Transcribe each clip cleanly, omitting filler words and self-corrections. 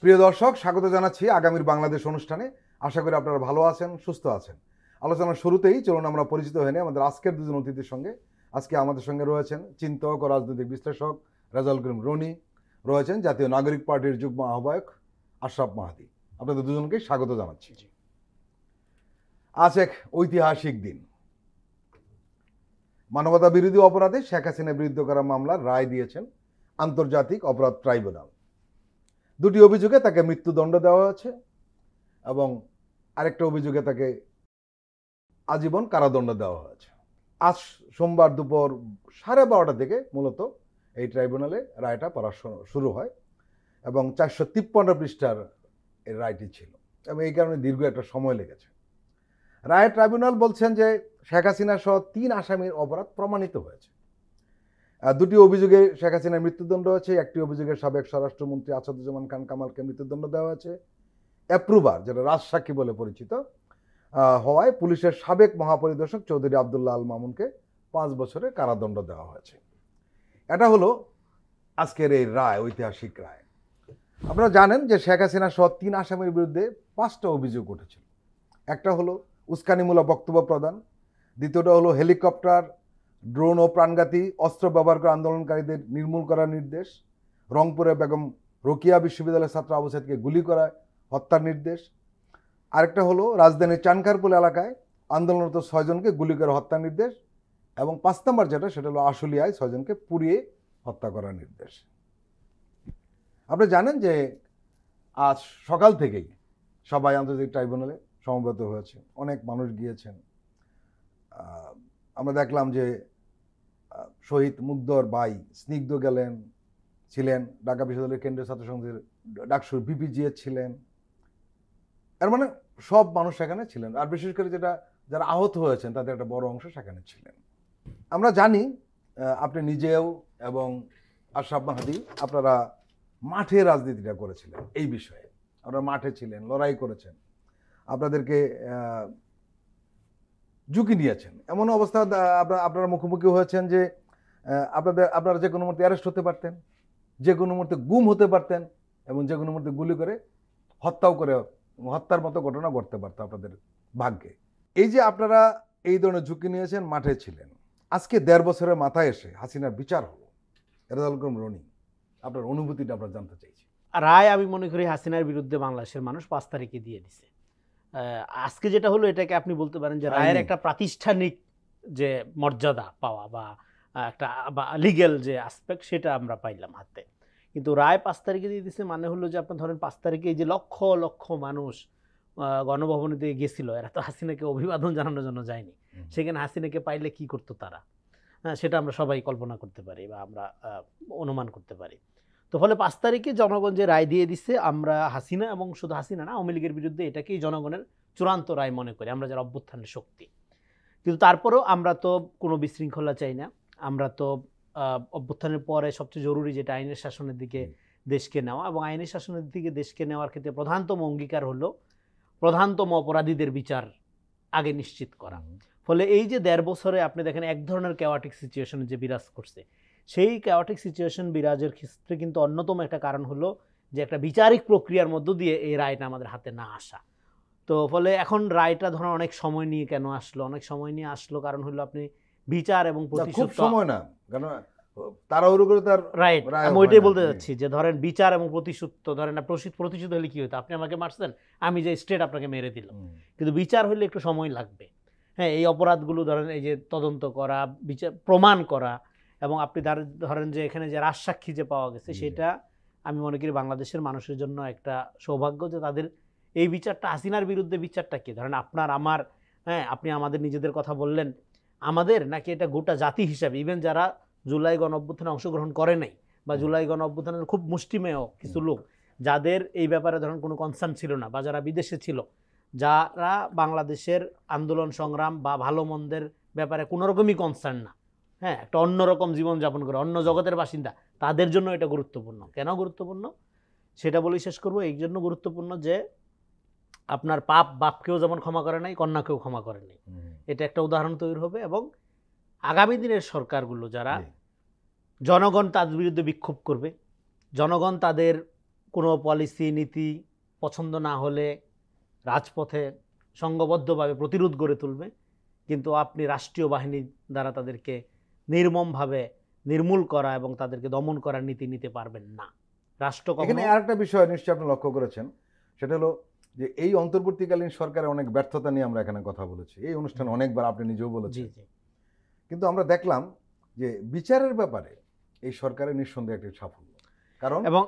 প্রিয় দর্শক, স্বাগত জানাচ্ছি আগামীর বাংলাদেশ অনুষ্ঠানে। আশা করি আপনারা ভালো আছেন, সুস্থ আছেন। আলোচনার শুরুতেই চলুন আমরা পরিচিত হয়ে নিই আমাদের আজকের দুজন অতিথির সঙ্গে। আজকে আমাদের সঙ্গে রয়েছেন চিন্তক ও রাজনৈতিক বিশ্লেষক রেজাউল করিম রনি, রয়েছেন জাতীয় নাগরিক পার্টির যুগ্ম আহ্বায়ক আশরাফ মাহাদি। আপনাদের দুজনকে স্বাগত জানাচ্ছি। আজ এক ঐতিহাসিক দিন। মানবতা বিরোধী অপরাধে শেখ হাসিনার বিরুদ্ধে করা মামলার রায় দিয়েছেন আন্তর্জাতিক অপরাধ ট্রাইব্যুনাল। দুটি অভিযোগে তাকে মৃত্যুদণ্ড দেওয়া হয়েছে এবং আরেকটা অভিযোগে তাকে আজীবন কারাদণ্ড দেওয়া হয়েছে। আজ সোমবার দুপুর 12:30 থেকে মূলত এই ট্রাইব্যুনালে রায়টা পড়া শুরু হয় এবং 453 পৃষ্ঠার এই রায়টি ছিল এবং এই কারণে দীর্ঘ একটা সময় লেগেছে। রায় ট্রাইব্যুনাল বলছেন যে শেখ হাসিনা সহ 3 আসামির অপরাধ প্রমাণিত হয়েছে। দুটি অভিযোগে শেখ হাসিনার মৃত্যুদণ্ড হয়েছে। একটি অভিযোগে সাবেক স্বরাষ্ট্রমন্ত্রী আসাদুজ্জামান খান কামালকে মৃত্যুদণ্ড দেওয়া হয়েছে। অ্যাপ্রুভার, যেটা রাজসাক্ষী বলে পরিচিত হওয়ায় পুলিশের সাবেক মহাপরিদর্শক চৌধুরী আবদুল্লাহ আল মামুনকে 5 বছরের কারাদণ্ড দেওয়া হয়েছে। এটা হলো আজকের এই রায়, ঐতিহাসিক রায়। আপনারা জানেন যে শেখ হাসিনা সহ 3 আসামির বিরুদ্ধে 5টা অভিযোগ উঠেছিল। একটা হলো উস্কানিমূলক বক্তব্য প্রদান, দ্বিতীয়টা হলো হেলিকপ্টার, ড্রোন ও প্রাণঘাতী অস্ত্র ব্যবহার করে আন্দোলনকারীদের নির্মূল করার নির্দেশ, রংপুরে বেগম রোকিয়া বিশ্ববিদ্যালয়ের ছাত্র আবু সাইদকে গুলি করা, হত্যার নির্দেশ। আরেকটা হলো রাজধানীর চানখারপুল এলাকায় আন্দোলনরত 6 জনকে গুলি করে হত্যার নির্দেশ এবং 5 নম্বর যেটা, সেটা হলো আশুলিয়ায় 6 জনকে পুড়িয়ে হত্যা করার নির্দেশ। আপনি জানেন যে আজ সকাল থেকেই সবাই আন্তর্জাতিক ট্রাইব্যুনালে সমবেত হয়েছে, অনেক মানুষ গিয়েছেন। আমরা দেখলাম যে শহীদ মুগ্ধর ভাই স্নিগ্ধ ছিলেন, ঢাকা বিশ্ববিদ্যালয়ের কেন্দ্রীয় ছাত্র সংসদের ডাকসুর বিপিজিএ ছিলেন। এর মানে সব মানুষ সেখানে ছিলেন, আর বিশেষ করে যারা আহত হয়েছেন তাদের একটা বড় অংশ সেখানে ছিলেন। আমরা জানি আপনি নিজেও এবং আশরাফ মাহাদি আপনারা মাঠে রাজনীতিটা করেছিলেন। এই বিষয়ে আপনারা মাঠে ছিলেন, লড়াই করেছেন, আপনাদেরকে ঝুঁকি নিয়েছেন। এমন অবস্থা আপনারা মুখোমুখি হয়েছেন যে আপনারা যে কোনো মুহূর্তে অ্যারেস্ট হতে পারতেন, যে কোনো মুহূর্তে গুম হতে পারতেন এবং যে কোনো মুহূর্তে গুলি করে হত্যার মতো ঘটনা ঘটতে পারত আপনাদের ভাগ্যে। এই যে আপনারা এই ধরনের ঝুঁকি নিয়েছেন, মাঠে ছিলেন, আজকে 1.5 বছরের মাথায় এসে হাসিনার বিচার হলো। রেজাউল করিম রনি, আপনার অনুভূতিটা আমরা জানতে চাইছি। রায় আমি মনে করি হাসিনার বিরুদ্ধে বাংলাদেশের মানুষ 5 তারিখে দিয়ে দিছে। আজকে যেটা হলো এটাকে আপনি বলতে পারেন যে রায়ের একটা প্রাতিষ্ঠানিক যে মর্যাদা পাওয়া বা একটা লিগ্যাল যে আসপেক্ট, সেটা আমরা পাইলাম হাতে। কিন্তু রায় 5 তারিখে দিয়ে দিছে মানে হলো যে আপনার ধরেন 5 তারিখে এই যে লক্ষ লক্ষ মানুষ গণভবনে দিয়ে গেছিল, এরা তো হাসিনাকে অভিবাদন জানানোর জন্য যায়নি। সেখানে হাসিনাকে পাইলে কি করতো তারা, হ্যাঁ, সেটা আমরা সবাই কল্পনা করতে পারি বা আমরা অনুমান করতে পারি। তো ফলে 5 তারিখে জনগণ যে রায় দিয়ে দিচ্ছে, আমরা হাসিনা এবং শুধু হাসিনা না, আওয়ামী লীগের বিরুদ্ধে এটাকেই জনগণের চূড়ান্ত রায় মনে করি আমরা যারা অভ্যুত্থানের শক্তি। কিন্তু তারপরেও আমরা তো কোনো বিশৃঙ্খলা চাই না। আমরা তো অভ্যুত্থানের পরে সবচেয়ে জরুরি যেটা আইনের শাসনের দিকে দেশকে নেওয়া, এবং আইনের শাসনের দিকে দেশকে নেওয়ার ক্ষেত্রে প্রধানতম অঙ্গীকার হলো প্রধানতম অপরাধীদের বিচার আগে নিশ্চিত করা। ফলে এই যে 1.5 বছরে আপনি দেখেন এক ধরনের ক্যাওয়াটিক সিচুয়েশনে যে বিরাজ করছে, সেই ক্যাওয়াটিক সিচুয়েশন বিরাজের ক্ষেত্রে কিন্তু অন্যতম একটা কারণ হলো যে একটা বিচারিক প্রক্রিয়ার মধ্য দিয়ে এই রায়টা আমাদের হাতে না আসা। তো ফলে এখন রায়টা ধরুন অনেক সময় নিয়ে কেন আসলো, অনেক সময় নিয়ে আসলো কারণ হলো আপনি বিচার এবং প্রতিশোধ সময় না, কারণ তাড়াহুড়ো করে তার রাইট, আমি ওইটাই বলতে যাচ্ছি যে ধরেন বিচার এবং প্রতিশোধ, তো ধরেন প্রতিশোধ হলে কি হতো, আপনি আমাকে মারছেন, আমি যে স্ট্রেট আপনাকে মেরে দিলাম। কিন্তু বিচার হলে একটু সময় লাগবে। হ্যাঁ, এই অপরাধগুলো ধরেন এই যে তদন্ত করা, বিচার প্রমাণ করা, এবং আপনি ধরেন যে এখানে যে রাজসাক্ষী যে পাওয়া গেছে, সেটা আমি মনে করি বাংলাদেশের মানুষের জন্য একটা সৌভাগ্য যে তাদের এই বিচারটা, হাসিনার বিরুদ্ধে বিচারটা কি ধরেন আপনার আমার, হ্যাঁ, আপনি আমাদের নিজেদের কথা বললেন, আমাদের নাকি এটা গোটা জাতি হিসাবে, ইভেন যারা জুলাই গণ অভ্যুত্থানে অংশগ্রহণ করে নাই বা জুলাই গণ অভ্যুত্থানের খুব মুষ্টিমেয় কিছু লোক যাদের এই ব্যাপারে ধরেন কোনো কনসার্ন ছিল না, বা যারা বিদেশে ছিল, যারা বাংলাদেশের আন্দোলন সংগ্রাম বা ভালো মন্দের ব্যাপারে কোনো রকমই কনসার্ন না, হ্যাঁ, একটা অন্যরকম জীবনযাপন করে, অন্য জগতের বাসিন্দা, তাদের জন্য এটা গুরুত্বপূর্ণ। কেন গুরুত্বপূর্ণ সেটা বলেই শেষ করবো। এই জন্য গুরুত্বপূর্ণ যে আপনার বাপকেও যেমন ক্ষমা করে নাই, কন্যাকেও ক্ষমা করে নাই, এটা একটা উদাহরণ তৈরি হবে। এবং আগামী দিনের সরকারগুলো যারা জনগণ তাদের বিরুদ্ধে বিক্ষোভ করবে, জনগণ তাদের কোনো পলিসি নীতি পছন্দ না হলে রাজপথে সংঘবদ্ধভাবে প্রতিরোধ গড়ে তুলবে, কিন্তু আপনি রাষ্ট্রীয় বাহিনী দ্বারা তাদেরকে নির্মমভাবে নির্মূল করা এবং তাদেরকে দমন করার নীতি নিতে পারবেন না। রাষ্ট্র এখানে আরেকটা বিষয় নিশ্চয়ই আপনি লক্ষ্য করেছেন, সেটা হলো যে এই অন্তর্বর্তীকালীন সরকারের অনেক ব্যর্থতা নিয়ে আমরা এখানে কথা বলেছি, এই অনুষ্ঠানে অনেকবার আপনি নিজেও বলেছেন। কিন্তু আমরা দেখলাম যে বিচারের ব্যাপারে এই সরকারের নিঃসন্দেহে একটি সাফল্য, কারণ এবং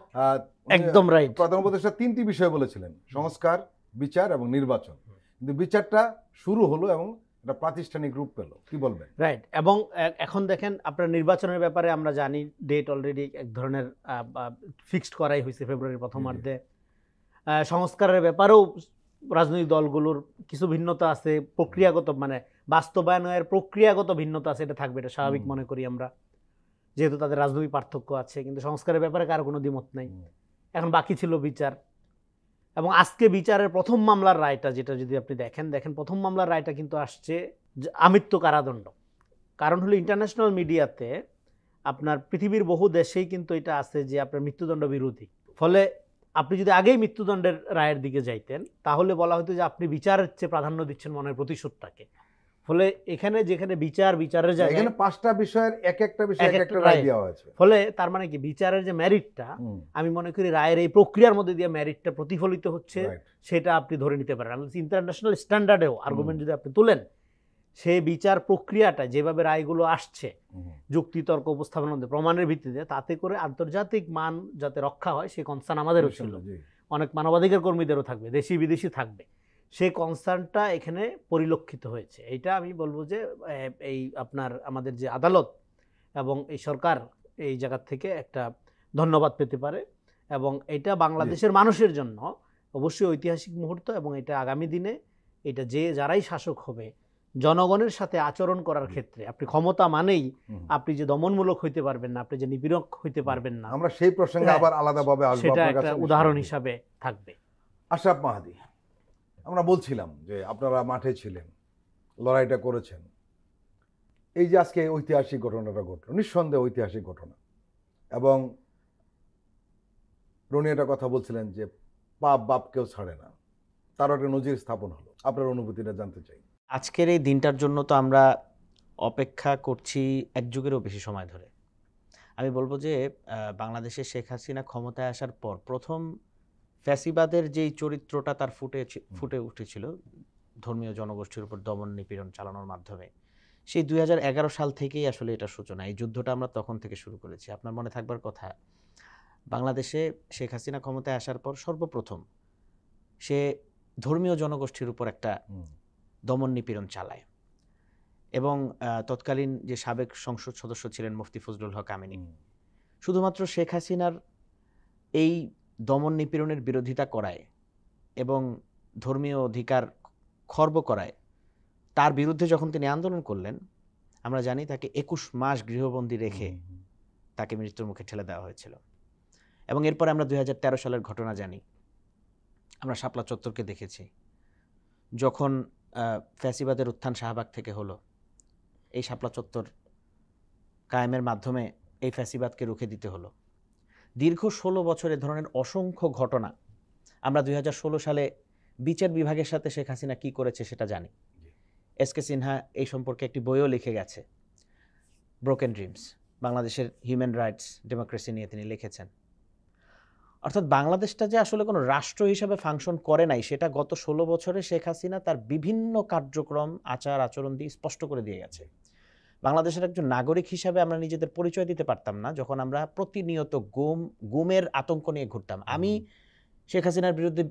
একদম রাইট, প্রধান উপদেষ্টা 3টি বিষয় বলেছিলেন, সংস্কার, বিচার এবং নির্বাচন, কিন্তু বিচারটা শুরু হলো এবং এটা প্রাতিষ্ঠানিক রূপ পেল, কি বলবেন? রাইট। এবং এখন দেখেন আপনার নির্বাচনের ব্যাপারে আমরা জানি ডেট অলরেডি এক ধরনের ফিক্সড করাই হয়েছে ফেব্রুয়ারির প্রথমার্ধে। সংস্কারের ব্যাপারেও রাজনৈতিক দলগুলোর কিছু ভিন্নতা আছে, প্রক্রিয়াগত মানে বাস্তবায়নের প্রক্রিয়াগত ভিন্নতা আছে, এটা থাকবে, এটা স্বাভাবিক মনে করি আমরা, যেহেতু তাদের রাজনৈতিক পার্থক্য আছে। কিন্তু সংস্কারের ব্যাপারে কারো কোনো দ্বিমত নাই। এখন বাকি ছিল বিচার, এবং আজকে বিচারের প্রথম মামলার রায়টা যেটা যদি আপনি দেখেন প্রথম মামলার রায়টা কিন্তু আসছে আমৃত্যু কারাদণ্ড। কারণ হলো ইন্টারন্যাশনাল মিডিয়াতে আপনার পৃথিবীর বহু দেশেই কিন্তু এটা আছে যে আপনার মৃত্যুদণ্ড বিরোধী। ফলে আপনি যদি আগেই মৃত্যুদণ্ডের রায়ের দিকে যাইতেন তাহলে বলা হতো যে আপনি বিচারের চেয়ে প্রাধান্য দিচ্ছেন মনের প্রতিশোধটাকে। ফলে এখানে যেখানে বিচারের জায়গায় এখানে 5টা বিষয়ের এক একটা বিষয় এক একটা রায় দেওয়া হয়েছে। ফলে তার মানে কি বিচারের যে মেরিটটা, আমি মনে করি রায়ের এই প্রক্রিয়ার মধ্যে দিয়ে মেরিটটা প্রতিফলিত হচ্ছে, সেটা আপনি ধরে নিতে পারেন। ইন্টারন্যাশনাল স্ট্যান্ডার্ডেও আর্গুমেন্ট যদি আপনি তোলেন, সেই বিচার প্রক্রিয়াটা যেভাবে রায়গুলো আসছে যুক্তিতর্ক উপস্থাপনের মধ্যে প্রমাণের ভিত্তিতে, তাতে করে আন্তর্জাতিক মান যাতে রক্ষা হয় সেই কনসার্ন আমাদেরও ছিল, অনেক মানবাধিকার কর্মীদেরও থাকবে, দেশি বিদেশি থাকবে, সেই কনসার্নটা এখানে পরিলক্ষিত হয়েছে। এইটা আমি বলবো যে এই আপনার আমাদের যে আদালত এবং এই সরকার এই জায়গা থেকে একটা ধন্যবাদ পেতে পারে, এবং এটা বাংলাদেশের মানুষের জন্য অবশ্যই ঐতিহাসিক মুহূর্ত। এবং এটা আগামী দিনে এটা যারাই শাসক হবে, জনগণের সাথে আচরণ করার ক্ষেত্রে আপনি ক্ষমতা মানেই আপনি যে দমনমূলক হইতে পারবেন না, আপনি যে নিপীড়ক হইতে পারবেন না, আমরা সেই প্রসঙ্গে আবার আলাদাভাবে আসব, সেটা একটা উদাহরণ হিসাবে থাকবে। আশরাফ মাহাদী, আমরা বলছিলাম যে আপনারা মাঠে ছিলেন, লড়াইটা করেছেন, এই যে আজকে ঐতিহাসিক ঘটনাটা ঘটলো, নিঃসন্দেহে ঐতিহাসিক ঘটনা, এবং রনি একটা কথা বলছিলেন যে পাপ বাপকেও ছাড়ে না, তার একটা নজির স্থাপন হলো। আপনার অনুভূতিটা জানতে চাই। আজকের এই দিনটার জন্য তো আমরা অপেক্ষা করছি এক যুগেরও বেশি সময় ধরে। আমি বলবো যে বাংলাদেশে শেখ হাসিনা ক্ষমতায় আসার পর প্রথম ফ্যাসিবাদের যেই চরিত্রটা তার ফুটে উঠেছিল ধর্মীয় জনগোষ্ঠীর উপর দমন নিপীড়ন চালানোর মাধ্যমে, সেই 2011 সাল থেকেই আসলে এটা সূচনা। এই যুদ্ধটা আমরা তখন থেকে শুরু করেছি। আপনার মনে থাকবার কথা, বাংলাদেশে শেখ হাসিনা ক্ষমতায় আসার পর সর্বপ্রথম সে ধর্মীয় জনগোষ্ঠীর উপর একটা দমন নিপীড়ন চালায়, এবং তৎকালীন যে সাবেক সংসদ সদস্য ছিলেন মুফতি ফজলুল হক আমিনী, শুধুমাত্র শেখ হাসিনার এই দমন নিপীড়নের বিরোধিতা করায় এবং ধর্মীয় অধিকার খর্ব করায় তার বিরুদ্ধে যখন তিনি আন্দোলন করলেন, আমরা জানি তাকে 21 মাস গৃহবন্দী রেখে তাকে মৃত্যুর মুখে ঠেলে দেওয়া হয়েছিল। এবং এরপরে আমরা 2013 সালের ঘটনা জানি, আমরা শাপলা চত্বরকে দেখেছি, যখন ফ্যাসিবাদের উত্থান শাহবাগ থেকে হলো, এই শাপলা চত্বর কায়েমের মাধ্যমে এই ফ্যাসিবাদকে রুখে দিতে হলো। দীর্ঘ 16 বছর এ ধরনের অসংখ্য ঘটনা আমরা 2016 সালে বিচার বিভাগের সাথে শেখ হাসিনা কি করেছে সেটা জানি। এসকে সিনহা এই সম্পর্কে একটি বইও লিখে গেছে, ব্রোকেন ড্রিমস, বাংলাদেশের হিউম্যান রাইটস ডেমোক্রেসি নিয়ে তিনি লিখেছেন। অর্থাৎ বাংলাদেশটা যে আসলে কোনো রাষ্ট্র হিসাবে ফাংশন করে নাই, সেটা গত 16 বছরে শেখ হাসিনা তার বিভিন্ন কার্যক্রম আচার আচরণ দিয়ে স্পষ্ট করে দিয়ে গেছে। বাংলাদেশের একজন নাগরিক হিসাবে আমরা নিজেদের পরিচয় দিতে পারতাম না যখন আমরা প্রতিনিয়ত গুমের আতঙ্ক নিয়ে ঘুরতাম। আমি শেখ হাসিনার বিরুদ্ধে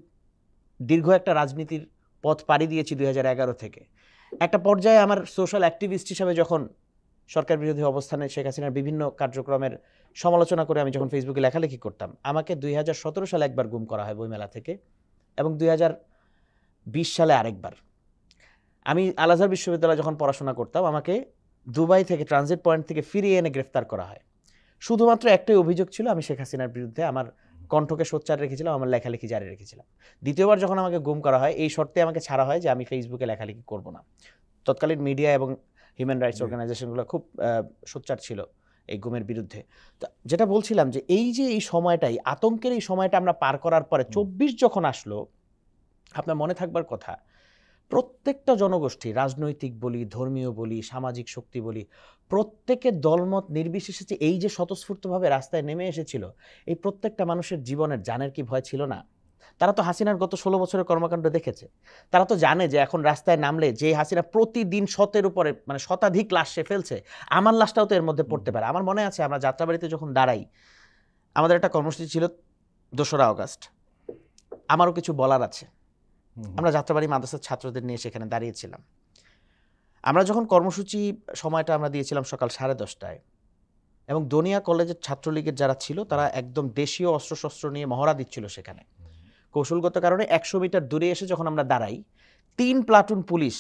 দীর্ঘ একটা রাজনীতির পথ পাড়ি দিয়েছি 2011 থেকে। একটা পর্যায়ে আমার সোশ্যাল অ্যাক্টিভিস্ট হিসাবে যখন সরকার বিরোধী অবস্থানে শেখ হাসিনার বিভিন্ন কার্যক্রমের সমালোচনা করে আমি যখন ফেসবুকে লেখালেখি করতাম, আমাকে 2017 সালে একবার গুম করা হয় বইমেলা থেকে, এবং 2020 সালে আরেকবার। আমি আল আজহার বিশ্ববিদ্যালয়ে যখন পড়াশোনা করতাম, আমাকে দুবাই থেকে ট্রানজিট পয়েন্ট থেকে ফিরিয়ে এনে গ্রেফতার করা হয়। শুধুমাত্র একটাই অভিযোগ ছিল, আমি শেখ হাসিনার বিরুদ্ধে আমার কণ্ঠকে সোচ্চার রেখেছিলাম, আমার লেখালেখি জারি রেখেছিলাম। দ্বিতীয়বার যখন আমাকে গুম করা হয়, এই শর্তে আমাকে ছাড়া হয় যে আমি ফেসবুকে লেখালেখি করব না। তৎকালীন মিডিয়া এবং হিউম্যান রাইটস অর্গানাইজেশনগুলো খুব সোচ্চার ছিল এই গুমের বিরুদ্ধে। তো যেটা বলছিলাম যে এই যে এই সময়টাই আতঙ্কের এই সময়টা আমরা পার করার পরে 24 যখন আসলো, আপনার মনে থাকবার কথা, প্রত্যেকটা জনগোষ্ঠী, রাজনৈতিক বলি, ধর্মীয় বলি, সামাজিক শক্তি বলি, প্রত্যেকের দলমত নির্বিশেষে যে এই যে স্বতঃস্ফূর্তভাবে রাস্তায় নেমে এসেছিল, এই প্রত্যেকটা মানুষের জীবনের জানের কি ভয় ছিল না? তারা তো হাসিনার গত 16 বছরের কর্মকাণ্ড দেখেছে। তারা তো জানে যে এখন রাস্তায় নামলে যে হাসিনা প্রতিদিন শতের উপরে মানে শতাধিক লাশ সে ফেলছে, আমার লাশটাও তো এর মধ্যে পড়তে পারে। আমার মনে আছে আমরা যাত্রাবাড়িতে যখন দাঁড়াই, আমাদের একটা কর্মসূচি ছিল 2রা আগস্ট। আমারও কিছু বলার আছে। আমরা যাত্রাবাড়ি মাদ্রাসার ছাত্রদের নিয়ে সেখানে দাঁড়িয়েছিলাম। আমরা যখন কর্মসূচি সময়টা আমরা দিয়েছিলাম সকাল 10:30টায়, এবং দনিয়া কলেজের ছাত্রলীগের যারা ছিল তারা একদম দেশীয় অস্ত্রশস্ত্র নিয়ে মহড়া দিচ্ছিল সেখানে। কৌশলগত কারণে 100 মিটার দূরে এসে যখন আমরা দাঁড়াই, 3 প্লাটুন পুলিশ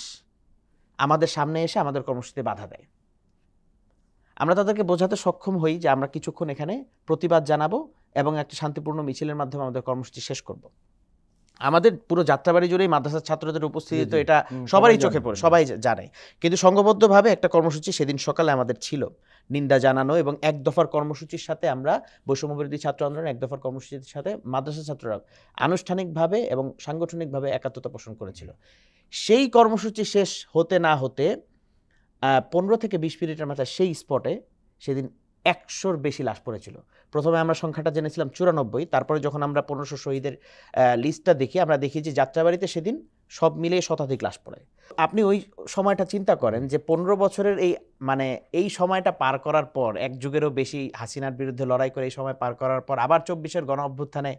আমাদের সামনে এসে আমাদের কর্মসূচিতে বাধা দেয়। আমরা তাদেরকে বোঝাতে সক্ষম হই যে আমরা কিছুক্ষণ এখানে প্রতিবাদ জানাবো এবং একটা শান্তিপূর্ণ মিছিলের মাধ্যমে আমাদের কর্মসূচি শেষ করব। আমাদের পুরো যাত্রাবাড়ি জুড়েই মাদ্রাসার ছাত্রদের উপস্থিতি, তো এটা সবারই চোখে পড়ে, সবাই জানে। কিন্তু সংঘবদ্ধভাবে একটা কর্মসূচি সেদিন সকালে আমাদের ছিল, নিন্দা জানানো, এবং 1 দফার কর্মসূচির সাথে আমরা বৈষম্যবিরোধী ছাত্র আন্দোলন 1 দফার কর্মসূচির সাথে মাদ্রাসা ছাত্ররা আনুষ্ঠানিকভাবে এবং সাংগঠনিকভাবে একাত্মতা পোষণ করেছিল। সেই কর্মসূচি শেষ হতে না হতে 15 থেকে 20 মিনিটের মাথায় সেই স্পটে সেদিন 100-র বেশি লাশ পড়েছিল। প্রথমে আমরা সংখ্যাটা জেনেছিলাম 94, তারপরে যখন আমরা 1500 শহীদের লিস্টটা দেখি, আমরা দেখি যে যাত্রাবাড়িতে সেদিন সব মিলিয়ে শতাধিক লাশ পড়ে। আপনি ওই সময়টা চিন্তা করেন যে 15 বছরের এই সময়টা পার করার পর, 1 যুগেরও বেশি হাসিনার বিরুদ্ধে লড়াই করে এই সময় পার করার পর, আবার 24-এর গণ অভ্যুত্থানে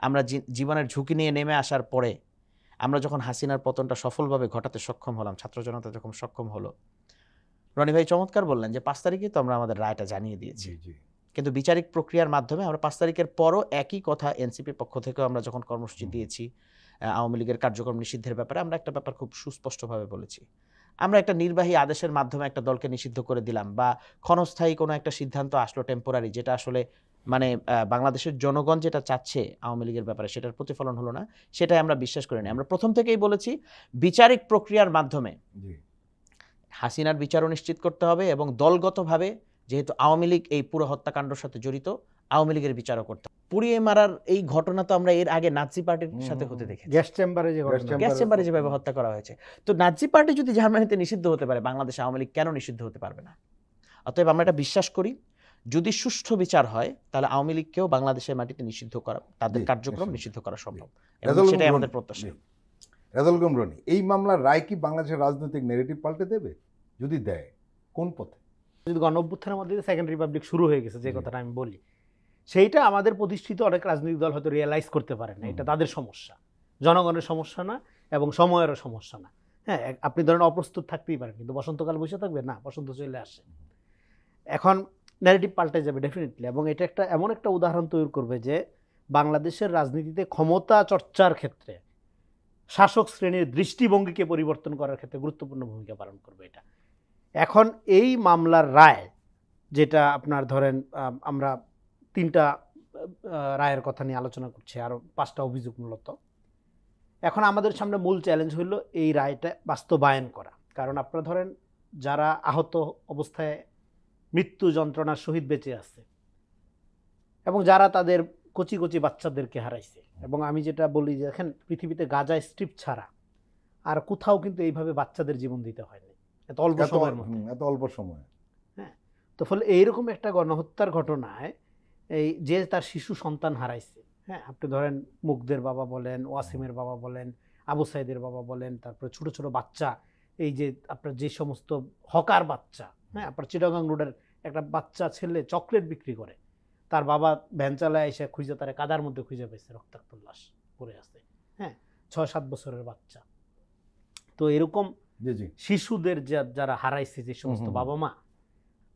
আমরা জীবনের ঝুঁকি নিয়ে নেমে আসার পরে আমরা যখন হাসিনার পতনটা সফলভাবে ঘটাতে সক্ষম হলাম, ছাত্র জনতা যখন সক্ষম হলো, রনি ভাই চমৎকার বললেন যে 5 তারিখে তো আমরা আমাদের রায়টা জানিয়ে দিয়েছি, কিন্তু বিচারিক প্রক্রিয়ার মাধ্যমে আমরা 5 তারিখের পরও একই কথা এনসিপি পক্ষ থেকেও আমরা যখন কর্মসূচি দিয়েছি আওয়ামী লীগের কার্যক্রম নিষিদ্ধের ব্যাপারে, আমরা একটা ব্যাপার খুব সুস্পষ্টভাবে বলেছি। আমরা একটা নির্বাহী আদেশের মাধ্যমে একটা দলকে নিষিদ্ধ করে দিলাম, বা ক্ষণস্থায়ী কোনো একটা সিদ্ধান্ত আসলো টেম্পোরারি, যেটা আসলে বাংলাদেশের জনগণ যেটা চাচ্ছে আওয়ামী লীগের ব্যাপারে সেটার প্রতিফলন হলো না, সেটাই আমরা বিশ্বাস করিনি। আমরা প্রথম থেকেই বলেছি বিচারিক প্রক্রিয়ার মাধ্যমে হাসিনার বিচারও নিশ্চিত করতে হবে, এবং দলগতভাবে যেহেতু আওয়ামী লীগ এই পুরো হত্যাকাণ্ডের সাথে জড়িত, আওয়ামী লীগের বিচারও করতে হবে। পুড়িয়ে মারার এই ঘটনা তো আমরা এর আগে নাৎসি পার্টির সাথে হতে দেখেছি, গ্যাস চেম্বারে যেভাবে হত্যা করা হয়েছে। তো নাৎসি পার্টি যদি জার্মানিতে নিষিদ্ধ হতে পারে, বাংলাদেশে আওয়ামী লীগ কেন নিষিদ্ধ হতে পারবে না? অতএব আমরা এটা বিশ্বাস করি, যদি সুষ্ঠু বিচার হয় তাহলে আওয়ামী লীগকেও বাংলাদেশের মাটিতে নিষিদ্ধ করা, তাদের কার্যক্রম নিষিদ্ধ করা সম্ভব, এবং সেটাই আমাদের প্রত্যাশা। রেজাউল করিম রনি, এই মামলার রায় কি বাংলাদেশের রাজনৈতিক নেগেটিভ পাল্টে দেবে? যদি দেয়, কোন পথে? যদি গণ অভ্যুত্থানের মধ্যে সেকেন্ড রিপাবলিক শুরু হয়ে গেছে, যে কথাটা আমি বলি, সেইটা আমাদের প্রতিষ্ঠিত অনেক রাজনৈতিক দল হয়তো রিয়েলাইজ করতে পারে না। এটা তাদের সমস্যা, জনগণের সমস্যা না, এবং সময়েরও সমস্যা না। হ্যাঁ, আপনি ধরেন অপ্রস্তুত থাকতেই পারেন, কিন্তু বসন্তকাল বসে থাকবে না, বসন্ত চলে আসে। এখন ন্যারেটিভ পাল্টে যাবে ডেফিনেটলি, এবং এটা এমন একটা উদাহরণ তৈরি করবে যে বাংলাদেশের রাজনীতিতে ক্ষমতা চর্চার ক্ষেত্রে শাসক শ্রেণীর দৃষ্টিভঙ্গিকে পরিবর্তন করার ক্ষেত্রে গুরুত্বপূর্ণ ভূমিকা পালন করবে এটা। এখন এই মামলার রায়, যেটা আপনার ধরেন আমরা 3টা রায়ের কথা নিয়ে আলোচনা করছি, আরও 5টা অভিযোগ মূলত। এখন আমাদের সামনে মূল চ্যালেঞ্জ হলো এই রায়টা বাস্তবায়ন করা। কারণ আপনারা ধরেন যারা আহত অবস্থায় মৃত্যু যন্ত্রণার সহিত বেঁচে আছে, এবং যারা তাদের কচি কচি বাচ্চাদেরকে হারাইছে, এবং আমি যেটা বলি যে দেখেন পৃথিবীতে গাজা স্ট্রিপ ছাড়া আর কোথাও কিন্তু এইভাবে বাচ্চাদের জীবন দিতে হয়নি এত অল্প সময়ের মধ্যে, এত অল্প সময়। হ্যাঁ, তো ফলে এইরকম একটা গণহত্যার ঘটনায় এই যে তার শিশু সন্তান হারাইছে, হ্যাঁ, আপনি ধরেন মুগ্ধের বাবা বলেন, ওয়াসিমের বাবা বলেন, আবু সাইদের বাবা বলেন, তারপরে ছোট ছোট বাচ্চা, এই যে আপনার যে সমস্ত হকার বাচ্চা, হ্যাঁ, আপনার চিটাগাং রোডের একটা বাচ্চা ছেলে চকলেট বিক্রি করে, তার বাবা ভ্যান চালায় এসে খুঁজে তারা কাদার মধ্যে খুঁজে পেয়েছে, রক্তাক্ত লাশ পড়ে আছে, হ্যাঁ, 6-7 বছরের বাচ্চা। তো এরকম শিশুদের যারা হারাইছে যে সমস্ত বাবা মা,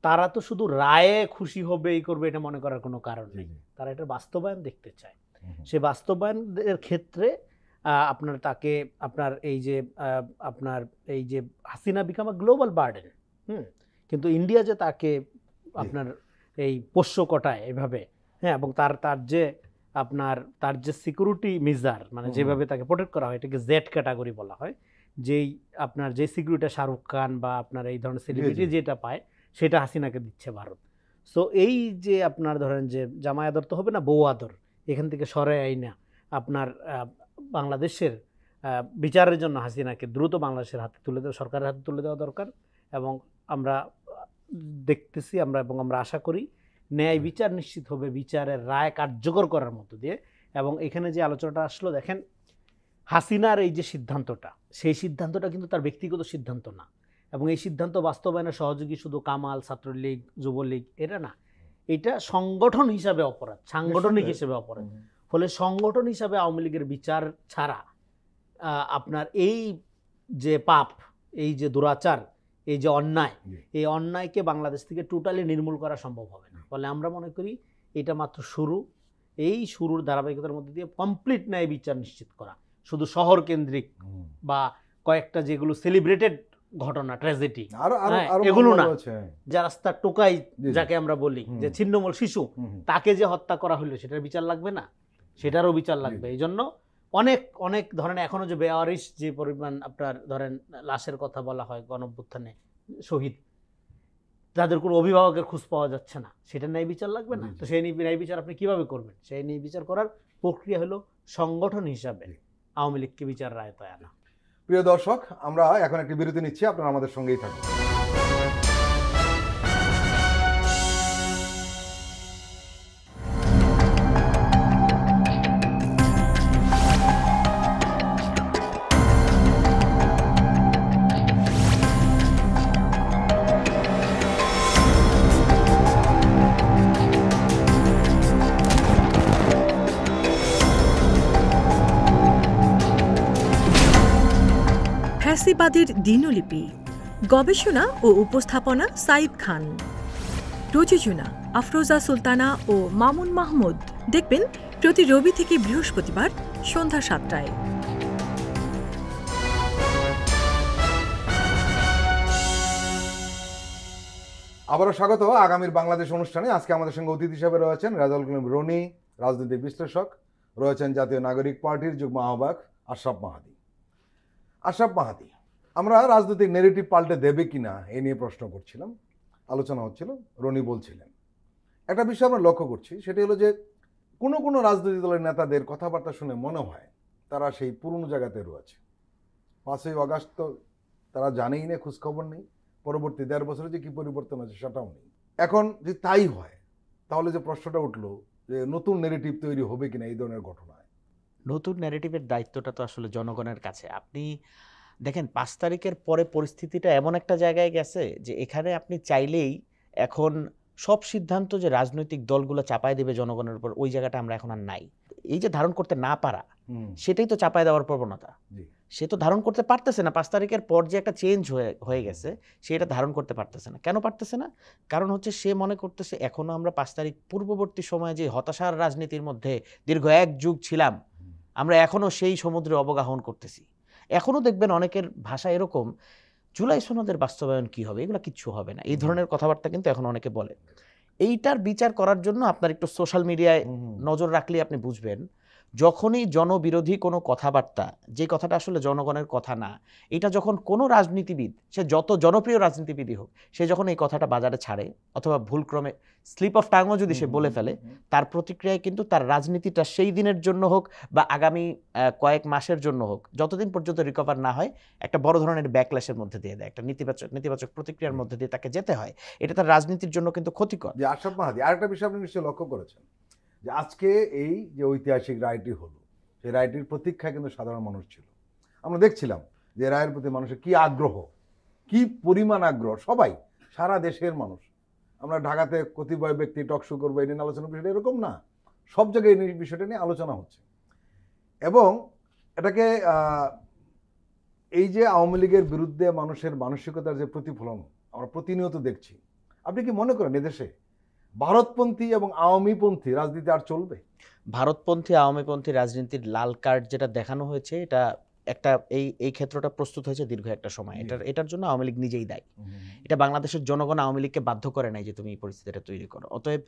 তারা তো শুধু রায়ে খুশি হবে এই করবে এটা মনে করার কোনো কারণ নেই, তারা এটা বাস্তবায়ন দেখতে চায়। সে বাস্তবায়নের ক্ষেত্রে আপনার তাকে আপনার এই যে Hasina become a global burden, কিন্তু ইন্ডিয়া যে তাকে আপনার এই পোষ্য কটায় এভাবে, হ্যাঁ, এবং তার যে সিকিউরিটি মেজার, মানে যেভাবে তাকে প্রোটেক্ট করা হয়, এটাকে জেড ক্যাটাগরি বলা হয়, যেই আপনার যে সিকিউরিটি শাহরুখ খান বা আপনার এই ধরনের সেলিব্রিটি যেটা পায় সেটা হাসিনাকে দিচ্ছে ভারত। সো এই যে আপনার ধরেন যে জামাই আদর তো হবে না, বউ আদর, এখান থেকে সরে আইনা আপনার বাংলাদেশের বিচারের জন্য হাসিনাকে দ্রুত বাংলাদেশের হাতে তুলে দেওয়া, সরকারের হাতে তুলে দেওয়া দরকার। এবং আমরা দেখতেছি এবং আমরা আশা করি ন্যায় বিচার নিশ্চিত হবে, বিচারের রায় কার্যকর করার মধ্য দিয়ে। এবং এখানে যে আলোচনাটা আসলো, দেখেন হাসিনার এই যে সিদ্ধান্তটা, সেই সিদ্ধান্তটা কিন্তু তার ব্যক্তিগত সিদ্ধান্ত না, এবং এই সিদ্ধান্ত বাস্তবায়নের সহযোগী শুধু কামাল, ছাত্রলীগ, যুবলীগ এরা না, এটা সংগঠন হিসাবে অপরাধ, সাংগঠনিক হিসেবে অপরাধ। ফলে সংগঠন হিসাবে আওয়ামী লীগের বিচার ছাড়া আপনার এই যে পাপ, এই যে দুরাচার, এই যে অন্যায়, এই অন্যায়কে বাংলাদেশ থেকে টোটালি নির্মূল করা সম্ভব হবে না। ফলে আমরা মনে করি এটা মাত্র শুরু। এই শুরুর ধারাবাহিকতার মধ্যে দিয়ে কমপ্লিট ন্যায় বিচার নিশ্চিত করা, শুধু শহর কেন্দ্রিক বা কয়েকটা যেগুলো সেলিব্রেটেড ঘটনা, ট্র্যাজেডি, এগুলো না, যা রাস্তার টোকাই যাকে আমরা বলি, যে ছিন্নমূল শিশু, তাকে যে হত্যা করা হলো সেটার বিচার লাগবে না, সেটারও বিচার লাগবে। এই জন্য অনেক অনেক ধরেন এখনো যে বেওয়ারিশ যে পরিমাণ আপনার ধরেন লাশের কথা বলা হয় গণঅভ্যুত্থানে শহীদ, তাদের কোনো অভিভাবকের খোঁজ পাওয়া যাচ্ছে না, সেটা ন্যায় বিচার লাগবে না? তো সেই ন্যায় বিচার আপনি কিভাবে করবেন? সেই ন্যায় বিচার করার প্রক্রিয়া হলো সংগঠন হিসাবে আওয়ামী লীগকে বিচার রায়তায় আনা। প্রিয় দর্শক, আমরা এখন একটি বিরতি নিচ্ছি, আপনারা আমাদের সঙ্গেই থাকুন। ফ্যাসিবাদের দিনলিপি, গবেষণা ও উপস্থাপনা সাইদ খান, প্রযোজনা আফরোজা সুলতানা ও মামুন মাহমুদ। দেখবেন প্রতি রবি থেকে বৃহস্পতিবার সন্ধ্যা ৭টায়। আবারও স্বাগত আগামীর বাংলাদেশ অনুষ্ঠানে। আজকে আমাদের সঙ্গে অতিথি হিসেবে রয়েছেন রেজাউল করিম রনি, রাজনৈতিক বিশ্লেষক, রয়েছেন জাতীয় নাগরিক পার্টির যুগ্ম আহ্বায়ক আশরাফ মাহাদি। আশরাফ মাহাদি, আমরা রাজনৈতিক নেগেটিভ পাল্টে দেবে কিনা এ নিয়ে প্রশ্ন করছিলাম, আলোচনা হচ্ছিল। রনি বলছিলেন একটা বিষয় আমরা লক্ষ্য করছি, সেটি হলো যে কোনো কোনো রাজনৈতিক দলের নেতাদের কথাবার্তা শুনে মনে হয় তারা সেই পুরনো জায়গাতে রয়েছে। 5ই আগস্ট তো তারা জানেই না, খোঁজখবর নেই, পরবর্তী 1.5 বছরে যে কী পরিবর্তন আছে সেটাও নেই। এখন যদি তাই হয়, তাহলে যে প্রশ্নটা উঠলো যে নতুন নেগেটিভ তৈরি হবে কিনা এই ধরনের ঘটনায়। নতুন ন্যারেটিভের দায়িত্বটা তো আসলে জনগণের কাছে। আপনি দেখেন 5 তারিখের পরে পরিস্থিতিটা এমন একটা জায়গায় গেছে যে এখানে আপনি চাইলেই এখন সব সিদ্ধান্ত যে রাজনৈতিক দলগুলো চাপায় দেবে জনগণের উপর, ওই জায়গাটা আমরা এখন আর নাই। এই যে ধারণ করতে না পারা, সেটাই তো চাপায় দেওয়ার প্রবণতা। সে তো ধারণ করতে পারতেছে না। 5 তারিখের পর যে একটা চেঞ্জ হয়ে গেছে, সেটা ধারণ করতে পারতেছে না। কেন পারতেছে না? কারণ হচ্ছে সে মনে করতেছে এখনো আমরা 5 তারিখ পূর্ববর্তী সময়ে যে হতাশার রাজনীতির মধ্যে দীর্ঘ 1 যুগ ছিলাম, আমরা এখনো সেই সমুদ্রে অবগাহন করতেছি। এখনো দেখবেন অনেকের ভাষা এরকম, জুলাই সনদের বাস্তবায়ন কি হবে, এগুলো কিচ্ছু হবে না, এই ধরনের কথাবার্তা কিন্তু এখন অনেকে বলে। এইটার বিচার করার জন্য আপনার একটু সোশ্যাল মিডিয়ায় নজর রাখলে আপনি বুঝবেন, যখনই জনবিরোধী কোনো কথাবার্তা, যে কথাটা আসলে জনগণের কথা না, এটা যখন কোনো রাজনীতিবিদ, সে যত জনপ্রিয় রাজনীতিবিদই হোক, সে যখন এই কথাটা বাজারে ছাড়ে অথবা ভুলক্রমে স্লিপ অফ টাংও যদি সে বলে ফেলে, তার প্রতিক্রিয়ায় কিন্তু তার রাজনীতিটা সেই দিনের জন্য হোক বা আগামী কয়েক মাসের জন্য হোক, যতদিন পর্যন্ত রিকভার না হয়, একটা বড় ধরনের ব্যাকল্যাশের মধ্যে দিয়ে দেয়, একটা নেতিবাচক প্রতিক্রিয়ার মধ্যে দিয়ে তাকে যেতে হয়। এটা তার রাজনীতির জন্য কিন্তু ক্ষতিকর। যে আশরাফ মাহাদি, আরেকটা বিষয় আপনি নিশ্চয়ই লক্ষ্য করেছেন যে আজকে এই যে ঐতিহাসিক রায়টি হলো, সেই রায়টির প্রতীক্ষায় কিন্তু সাধারণ মানুষ ছিল। আমরা দেখছিলাম যে রায়ের প্রতি মানুষের কি আগ্রহ, কি পরিমাণ আগ্রহ, সবাই, সারা দেশের মানুষ। আমরা ঢাকাতে কতিপয় ব্যক্তি টকশো করবো এই নিয়ে আলোচনা, বিষয়টা এরকম না, সব জায়গায় এই বিষয়টা নিয়ে আলোচনা হচ্ছে। এবং এটাকে এই যে আওয়ামী লীগের বিরুদ্ধে মানুষের মানসিকতার যে প্রতিফলন আমরা প্রতিনিয়ত দেখছি, আপনি কি মনে করেন এদেশে ভারতপন্থী এবং আওয়ামীপন্থী রাজনীতি আর চলবে? ভারতপন্থী আওয়ামীপন্থী রাজনীতির লাল কার্ড যেটা দেখানো হয়েছে, এটা একটা এই ক্ষেত্রটা প্রস্তুত হয়েছে দীর্ঘ একটা সময়। এটার জন্য আওয়ামী লীগ নিজেই দায়ী। এটা বাংলাদেশের জনগণ আওয়ামী লীগকে বাধ্য করে নাই যে তুমি এই পরিস্থিতিটা তৈরি করো। অতএব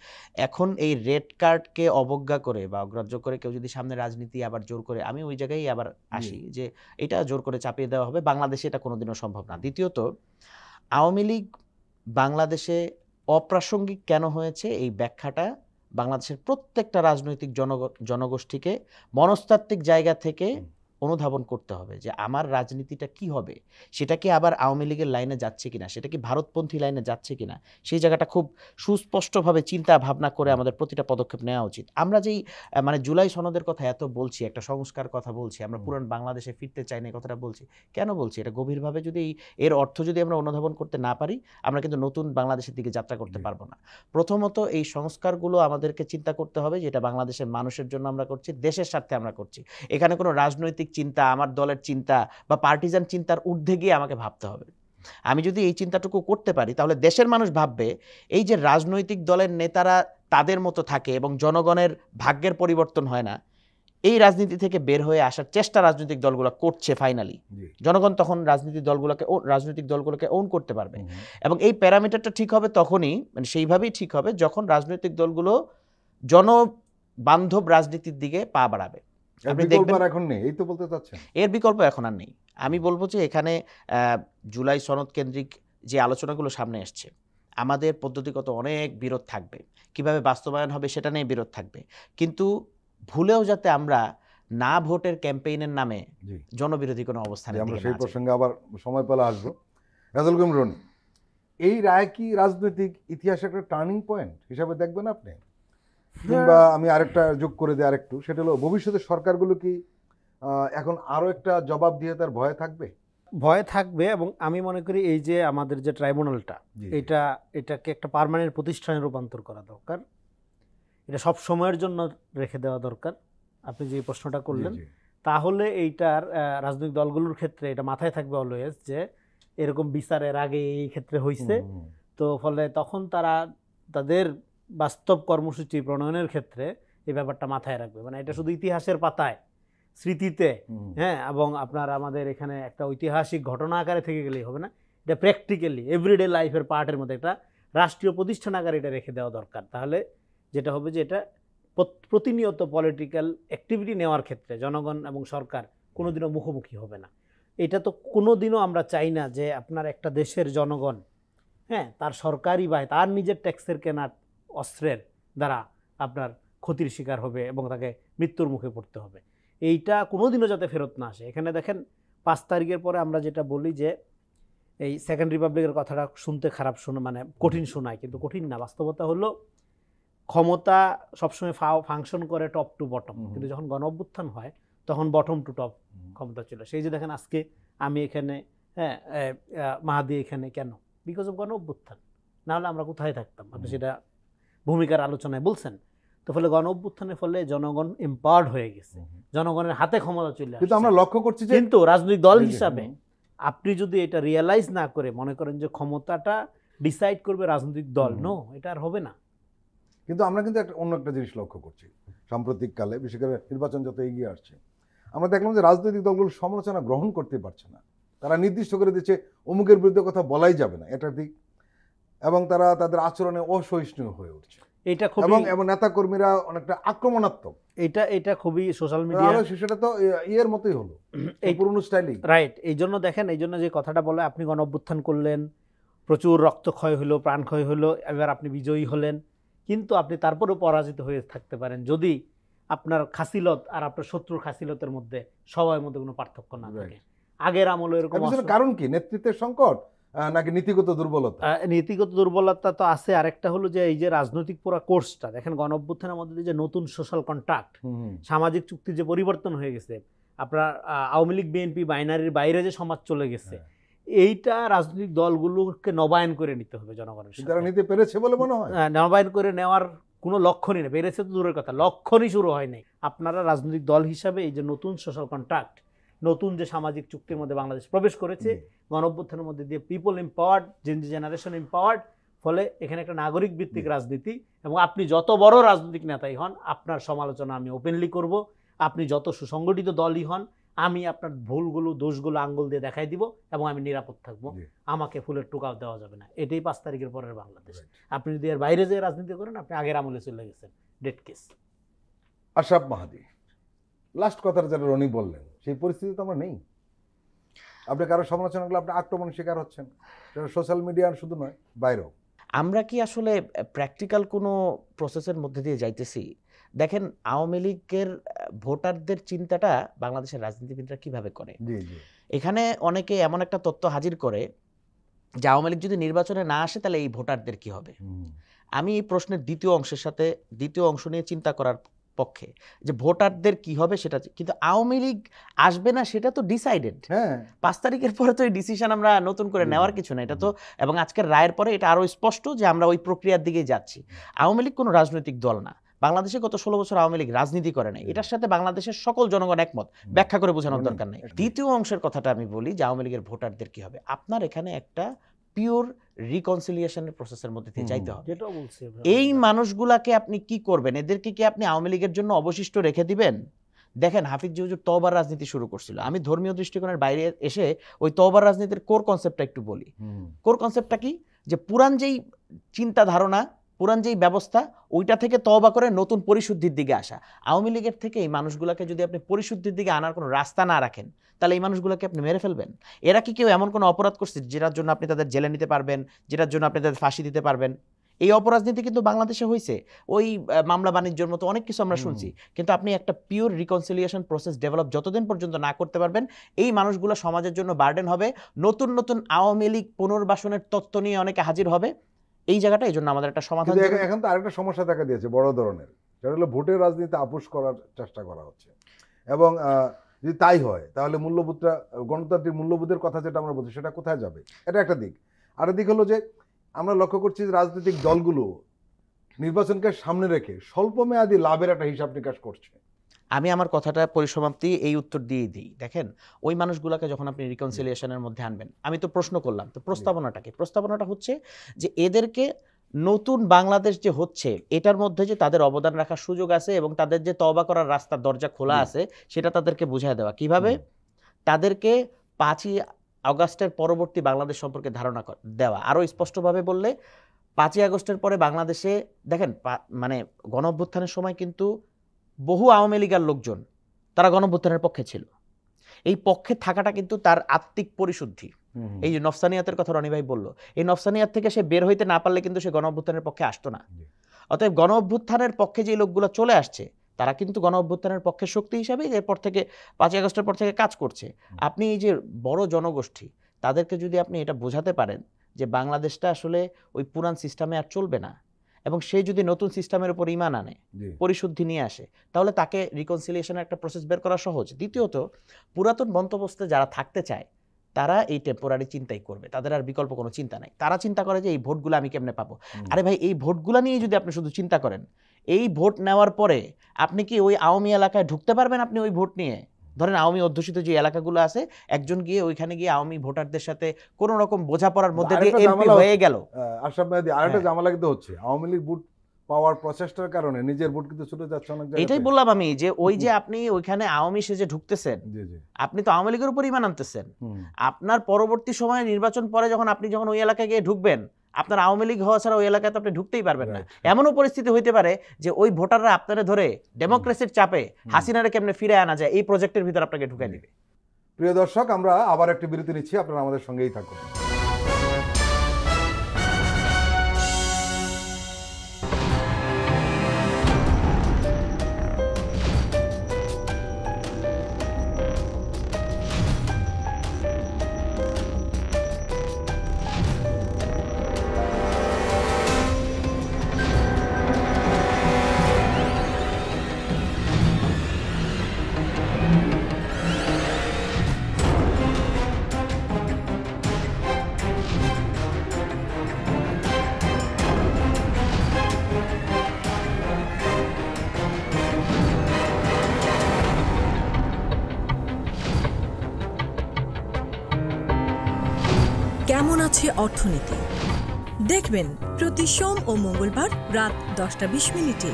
এখন এই রেড কার্ডকে অবজ্ঞা করে বা অগ্রাহ্য করে কেউ যদি সামনে রাজনীতি আবার জোর করে, আমি ওই জায়গায় আবার আসি যে এটা জোর করে চাপিয়ে দেওয়া হবে, বাংলাদেশে এটা কোনোদিনও সম্ভব না। দ্বিতীয়ত, আওয়ামী লীগ বাংলাদেশে অপ্রাসঙ্গিক কেন হয়েছে এই ব্যাখ্যাটা বাংলাদেশের প্রত্যেকটা রাজনৈতিক জনগোষ্ঠীকে মনস্তাত্ত্বিক জায়গা থেকে অনুধাবন করতে হবে যে আমার রাজনীতিটা কি হবে, সেটা কি আবার আওয়ামী লীগের লাইনে যাচ্ছে কিনা, সেটা কি ভারতপন্থী লাইনে যাচ্ছে কিনা, সেই জায়গাটা খুব সুস্পষ্টভাবে চিন্তা ভাবনা করে আমাদের প্রতিটা পদক্ষেপ নেওয়া উচিত। আমরা যেই মানে জুলাই সনদের কথা এত বলছি, একটা সংস্কার কথা বলছি, আমরা পুরান বাংলাদেশে ফিরতে চাই না, এই কথাটা বলছি কেন বলছি, এটা গভীরভাবে যদি এর অর্থ যদি আমরা অনুধাবন করতে না পারি, আমরা কিন্তু নতুন বাংলাদেশের দিকে যাত্রা করতে পারবো না। প্রথমত এই সংস্কারগুলো আমাদেরকে চিন্তা করতে হবে যে এটা বাংলাদেশের মানুষের জন্য আমরা করছি, দেশের স্বার্থে আমরা করছি। এখানে কোনো রাজনৈতিক চিন্তা, আমার দলের চিন্তা বা পার্টিজান চিন্তার ঊর্ধ্বে গিয়ে আমাকে ভাবতে হবে। আমি যদি এই চিন্তাটুকু করতে পারি তাহলে দেশের মানুষ ভাববে এই যে রাজনৈতিক দলের নেতারা তাদের মতো থাকে এবং জনগণের ভাগ্যের পরিবর্তন হয় না, এই রাজনীতি থেকে বের হয়ে আসার চেষ্টা রাজনৈতিক দলগুলো করছে ফাইনালি, জনগণ তখন রাজনৈতিক দলগুলোকে ওন করতে পারবে। এবং এই প্যারামিটারটা ঠিক হবে তখনই, মানে সেইভাবেই ঠিক হবে যখন রাজনৈতিক দলগুলো জনবান্ধব রাজনীতির দিকে পা বাড়াবে। এখন নেই, এই তো বলতে চাচ্ছেন, এর বিকল্প এখন আর নেই। আমি বলবো যে এখানে জুলাই সনদ কেন্দ্রিক যে আলোচনাগুলো সামনে আসছে, আমাদের পদ্ধতিগত অনেক বিরোধ থাকবে, কিভাবে বাস্তবায়ন হবে সেটা নিয়ে বিরোধ থাকবে, কিন্তু ভুলেও যাতে আমরা না ভোটের ক্যাম্পেইনের নামে জনবিরোধী কোনো অবস্থানে আমরা সেই প্রসঙ্গে আবার সময় পেলে আসবো। রাজুল করিম রনি, এই রায় কি রাজনৈতিক ইতিহাসে একটা টার্নিং পয়েন্ট হিসাবে দেখবেন আপনি? কিংবা আমি আরেকটা যোগ করে দিই আরেকটু, সেটা হলো ভবিষ্যতে সরকারগুলো কি এখন আরো একটা জবাব দিয়ে তার ভয় থাকবে? ভয় থাকবে, এবং আমি মনে করি এই যে আমাদের যে ট্রাইব্যুনালটা, এটাকে একটা পার্মানেন্ট প্রতিষ্ঠানে রূপান্তর করা দরকার। এটা সব সময়ের জন্য রেখে দেওয়া দরকার। আপনি যে প্রশ্নটা করলেন, তাহলে এইটার রাজনৈতিক দলগুলোর ক্ষেত্রে এটা মাথায় থাকবে অলওয়েজ যে এরকম বিচারের আগে এই ক্ষেত্রে হয়েছে, তো ফলে তখন তারা তাদের বাস্তব কর্মসূচি প্রণয়নের ক্ষেত্রে এই ব্যাপারটা মাথায় রাখবে। মানে এটা শুধু ইতিহাসের পাতায়, স্মৃতিতে, হ্যাঁ, এবং আপনার আমাদের এখানে একটা ঐতিহাসিক ঘটনা আকারে থেকে গেলেই হবে না, এটা প্র্যাকটিক্যালি এভরিডে লাইফের পার্টের মধ্যে একটা রাষ্ট্রীয় প্রতিষ্ঠান আকারে এটা রেখে দেওয়া দরকার। তাহলে যেটা হবে যে এটা প্রতিনিয়ত পলিটিক্যাল অ্যাক্টিভিটি নেওয়ার ক্ষেত্রে জনগণ এবং সরকার কোনোদিনও মুখোমুখি হবে না। এটা তো কোনোদিনও আমরা চাই না যে আপনার একটা দেশের জনগণ, হ্যাঁ, তার সরকারি বা তার নিজের ট্যাক্সের কেনা অস্ত্রের দ্বারা আপনার ক্ষতির শিকার হবে এবং তাকে মৃত্যুর মুখে পড়তে হবে। এইটা কোনোদিনও যাতে ফেরত না আসে। এখানে দেখেন 5 তারিখের পরে আমরা যেটা বলি যে এই সেকেন্ড রিপাবলিকের কথাটা শুনতে খারাপ শোনা, মানে কঠিন শোনায়, কিন্তু কঠিন না। বাস্তবতা হলো ক্ষমতা সবসময় ফাংশন করে টপ টু বটম, কিন্তু যখন গণ অভ্যুত্থান হয় তখন বটম টু টপ ক্ষমতা ছিল। সেই যে দেখেন আজকে আমি এখানে, হ্যাঁ, মাহাদি এখানে, কেন? বিকজ অফ গণ অভ্যুত্থান। নাহলে আমরা কোথায় থাকতাম? আপনি সেটা ভূমিকার আলোচনায় বলছেন। তো ফলে গণ অভ্যুত্থানের ফলে জনগণ এম্পাওয়ার্ড হয়ে গেছে, জনগণের হাতে ক্ষমতা চলে আসছে। কিন্তু আমরা লক্ষ্য করছি যে, কিন্তু রাজনৈতিক দল হিসাবে আপনি যদি এটা রিয়েলাইজ না করে মনে করেন যে ক্ষমতাটা ডিসাইড করবে রাজনৈতিক দল, নো, এটা আর হবে না। কিন্তু আমরা কিন্তু অন্য একটা জিনিস লক্ষ্য করছি সাম্প্রতিক কালে, বিশেষ করে নির্বাচন যত এগিয়ে আসছে, আমরা দেখলাম যে রাজনৈতিক দলগুলো সমালোচনা গ্রহণ করতে পারছে না। তারা নির্দিষ্ট করে দিচ্ছে অমুকের বিরুদ্ধে কথা বলাই যাবে না, এটা ঠিক, এবং তারা তাদের আচরণে অসহিষ্ণু হয়ে উঠছে। এটা খুব, এবং নেতা কর্মীরা অনেকটা আক্রমণাত্মক। এটা খুবই সোশ্যাল মিডিয়া, সেটা তো এর মতোই হলো, এই পুরনো স্টাইলই, রাইট। এই জন্য দেখেন, এই জন্য যে কথাটা বলে আপনি গণ অভ্যুত্থান করলেন, প্রচুর রক্তক্ষয় হলো, প্রাণক্ষয় হলো, এবার আপনি বিজয়ী হলেন, কিন্তু আপনি তারপরেও পরাজিত হয়ে থাকতে পারেন যদি আপনার খাসিলত আর আপনার শত্রুর খাসিলতের মধ্যে সবার মধ্যে কোনো পার্থক্য না থাকে। আগের আমলে এরকম কারণ কি? নেতৃত্বের সংকট নাকি নীতিগত দুর্বলতা? নীতিগত দুর্বলতা তো আছে। আরেকটা হলো যে এই যে রাজনৈতিক পুরো কোর্সটা দেখেন, গণ অভ্যুত্থানের মধ্যে যে নতুন সোশ্যাল কন্ট্রাক্ট, সামাজিক চুক্তি যে পরিবর্তন হয়ে গেছে, আপনার আওয়ামী লীগ বিএনপি বাইনারির বাইরে যে সমাজ চলে গেছে, এইটা রাজনৈতিক দলগুলোকে নবায়ন করে নিতে হবে জনগণের সাথে। যারা নিতে পেরেছে বলে মনে হয়, নবায়ন করে নেওয়ার কোনো লক্ষণই নেই। পেরেছে তো দূরের কথা, লক্ষণই শুরু হয় নাই। আপনারা রাজনৈতিক দল হিসাবে এই যে নতুন সোশ্যাল কন্ট্রাক্ট, নতুন যে সামাজিক চুক্তির মধ্যে বাংলাদেশ প্রবেশ করেছে, গণ অভ্যুত্থানের মধ্যে দিয়ে পিপল এম্পাওয়ার্ড, জেনারেশন এম্পাওয়ার্ড, ফলে এখানে একটা নাগরিক ভিত্তিক রাজনীতি, এবং আপনি যত বড় রাজনৈতিক নেতাই হন, আপনার সমালোচনা আমি ওপেনলি করব। আপনি যত সুসংগঠিত দলই হন, আমি আপনার ভুলগুলো, দোষগুলো আঙ্গুল দিয়ে দেখাই দিব, এবং আমি নিরাপদ থাকবো। আমাকে ফুলের টোকাও দেওয়া যাবে না। এটাই 5 তারিখের পরের বাংলাদেশ। আপনি যদি এর বাইরে যে রাজনীতি করেন, আপনি আগের আমলে চলে গেছেন, ডেড কেস। আশরাফ মাহাদি, লাস্ট কথাটা যেটা রনি বললেন, সেই পরিস্থিতি তো আমরা নেই। আপনি কারো সমালোচনা করলে আপনি আক্রমণ শিকার হচ্ছেন, সেটা সোশ্যাল মিডিয়া শুধু নয়, বাইরেও। আমরা কি আসলে প্র্যাকটিক্যাল কোনো প্রসেসের মধ্যে দিয়ে যাইতেছি? দেখেন, আওয়ামী লীগের ভোটারদের চিন্তাটা বাংলাদেশের রাজনীতিবিদরা কিভাবে করে। জি জি এখানে অনেকে এমন একটা তথ্য হাজির করে যে আওয়ামী লীগ যদি নির্বাচনে না আসে তাহলে এই ভোটারদের কি হবে। আমি এই প্রশ্নের দ্বিতীয় অংশ নিয়ে চিন্তা করার পক্ষে, যে ভোটারদের কি হবে সেটা, কিন্তু আওয়ামী লীগ আসবে না সেটা তো ডিসাইডেড। হ্যাঁ 5 তারিখের পরে তো এই ডিসিশন আমরা নতুন করে নেওয়ার কিছু না, এটা তো, এবং আজকের রায়ের পরে এটা আরো স্পষ্ট যে আমরা ওই প্রক্রিয়ার দিকেই যাচ্ছি। আওয়ামী লীগ কোনো রাজনৈতিক দল না, বাংলাদেশে গত 16 বছর আওয়ামী লীগ রাজনীতি করে নাই, এটার সাথে বাংলাদেশের সকল জনগণ একমত, ব্যাখ্যা করে বোঝানোর দরকার নেই। দ্বিতীয় অংশের কথাটা আমি বলি যে আওয়ামী লীগের ভোটারদের কি হবে। আপনার এখানে একটা পিওর রিকনসিলিয়েশনের প্রসেসের মধ্যে দিয়ে যাইতে হবে। যেটা বলছি এই মানুষগুলাকে আপনি কি করবেন? এদেরকে কি আপনি আওয়ামী লীগের জন্য অবশিষ্ট রেখে দিবেন? দেখেন, হাফিজ হুজুর তওবার রাজনীতি শুরু করছিল। আমি ধর্মীয় দৃষ্টিকোণের বাইরে এসে ওই তওবার রাজনীতির কোর কনসেপ্টটা একটু বলি। কোর কনসেপ্টটা কি? যে পুরান যেই চিন্তা ধারণা, পুরান যেই ব্যবস্থা, ওইটা থেকে তওবা করে নতুন পরিশুদ্ধির দিকে আসা। আওয়ামী লীগের থেকে এই মানুষগুলোকে যদি আপনি পরিশুদ্ধির দিকে আনার কোনো রাস্তা না রাখেন, তাহলে এই মানুষগুলোকে আপনি মেরে ফেলবেন। এরা কি কেউ এমন কোনো অপরাধ করছে যেটার জন্য আপনি তাদের জেলে নিতে পারবেন, যেটার জন্য আপনি তাদের ফাঁসি দিতে পারবেন? এই অপরাজনীতি কিন্তু বাংলাদেশে হয়েছে, ওই মামলা বাণিজ্যের মতো অনেক কিছু আমরা শুনছি। কিন্তু আপনি একটা পিওর রিকনসিলিয়েশন প্রসেস ডেভেলপ যতদিন পর্যন্ত না করতে পারবেন, এই মানুষগুলো সমাজের জন্য বার্ডেন হবে। নতুন নতুন আওয়ামী লীগ পুনর্বাসনের তত্ত্ব নিয়ে অনেকে হাজির হবে। এই জায়গাটা এই জন্য আমাদের একটা সমাধান। এখন তো আরেকটা সমস্যা দেখা দিয়েছে বড় ধরনের, সেটা হলো ভোটের রাজনীতি আপোষ করার চেষ্টা করা হচ্ছে। এবং যদি তাই হয় তাহলে মূল্যবোধটা, গণতান্ত্রিক মূল্যবোধের কথা যেটা আমরা বলছি সেটা কোথায় যাবে, এটা একটা দিক। আরেক দিক হলো যে আমরা লক্ষ্য করছি যে রাজনৈতিক দলগুলো নির্বাচনকে সামনে রেখে স্বল্পমেয়াদী লাভের একটা হিসাব নিকাশ করছে। আমি আমার কথাটা পরিসমাপ্তি এই উত্তর দিয়ে দিই। দেখেন, ওই মানুষগুলোকে যখন আপনি রিকনসিলিয়েশনের মধ্যে আনবেন, আমি তো প্রশ্ন করলাম, তো প্রস্তাবনাটা কি? প্রস্তাবনাটা হচ্ছে যে এদেরকে নতুন বাংলাদেশ যে হচ্ছে এটার মধ্যে যে তাদের অবদান রাখার সুযোগ আছে এবং তাদের যে তওবা করার রাস্তার দরজা খোলা আছে সেটা তাদেরকে বুঝিয়ে দেওয়া। কিভাবে? তাদেরকে 5ই আগস্টের পরবর্তী বাংলাদেশ সম্পর্কে ধারণা দেওয়া। আরও স্পষ্টভাবে বললে, 5ই আগস্টের পরে বাংলাদেশে দেখেন, মানে গণঅভ্যুত্থানের সময় কিন্তু বহু আওয়ামী লীগের লোকজন তারা গণঅভ্যুত্থানের পক্ষে ছিল। এই পক্ষে থাকাটা কিন্তু তার আত্মিক পরিশুদ্ধি। এই যে নফসানিয়াতের কথা রনি ভাই বলল, এই নফসানিয়াত থেকে সে বের হইতে না পারলে কিন্তু সে গণঅভ্যুত্থানের পক্ষে আসতো না। অতএব গণঅভ্যুত্থানের পক্ষে যে লোকগুলো চলে আসছে তারা কিন্তু গণঅভ্যুত্থানের পক্ষে শক্তি হিসাবে এরপর থেকে 5ই আগস্টের পর থেকে কাজ করছে। আপনি এই যে বড় জনগোষ্ঠী, তাদেরকে যদি আপনি এটা বোঝাতে পারেন যে বাংলাদেশটা আসলে ওই পুরান সিস্টেমে আর চলবে না, এবং সে যদি নতুন সিস্টেমের উপর ঈমান আনে, পরিশুদ্ধি নিয়ে আসে, তাহলে তাকে রিকনসিলিয়েশনের একটা প্রসেস বের করা সহজ। দ্বিতীয়ত, পুরাতন বন্দোবস্তে যারা থাকতে চায় তারা এই টেম্পোরারি চিন্তাই করবে, তাদের আর বিকল্প কোনো চিন্তা নাই। তারা চিন্তা করে যে এই ভোটগুলো আমি কেমনে পাবো। আরে ভাই, এই ভোটগুলো নিয়ে যদি আপনি শুধু চিন্তা করেন, এই ভোট নেওয়ার পরে আপনি কি ওই আওয়ামী এলাকায় ঢুকতে পারবেন? আপনি ওই ভোট নিয়ে, ধরেন আওয়ামী অধ্যুষিত যে এলাকাগুলো আছে, একজন গিয়ে ওইখানে গিয়ে আওয়ামী ভোটারদের সাথে কোনো রকম বোঝাপড়ার মধ্যে দিয়ে এমপি হয়ে গেল। আশরাফ মেহেদী, আরেকটা ঝামেলা কিন্তু হচ্ছে, আওয়ামী লীগ ভোট পাওয়ার প্রচেষ্টার কারণে নিজের ভোট কিন্তু ছুটে যাচ্ছে অনেক জায়গায়। এটাই বললাম আমি, যে ওই যে আপনি ওইখানে আওয়ামী সেজে ঢুকতেছেন, আপনি তো আওয়ামী লীগের উপর ঈমান আনতেছেন। আপনার পরবর্তী সময়ে নির্বাচন পরে যখন ওই এলাকায় গিয়ে ঢুকবেন, আপনার আওয়ামী লীগ হওয়া ছাড়া ওই এলাকায় তো আপনি ঢুকতেই পারবেন না। এমনও পরিস্থিতি হইতে পারে যে ওই ভোটাররা আপনারা ধরে ডেমোক্রেসির চাপে হাসিনারে কেমনে ফিরে আনা যায় এই প্রজেক্টের ভিতর আপনাকে ঢুকাই দিবে। প্রিয় দর্শক, আমরা আবার একটি বিরতি নিচ্ছি, আপনারা আমাদের সঙ্গেই থাকুন। কেমন আছে অর্থনীতি দেখবেন প্রতি সোম ও মঙ্গলবার রাত 10:20।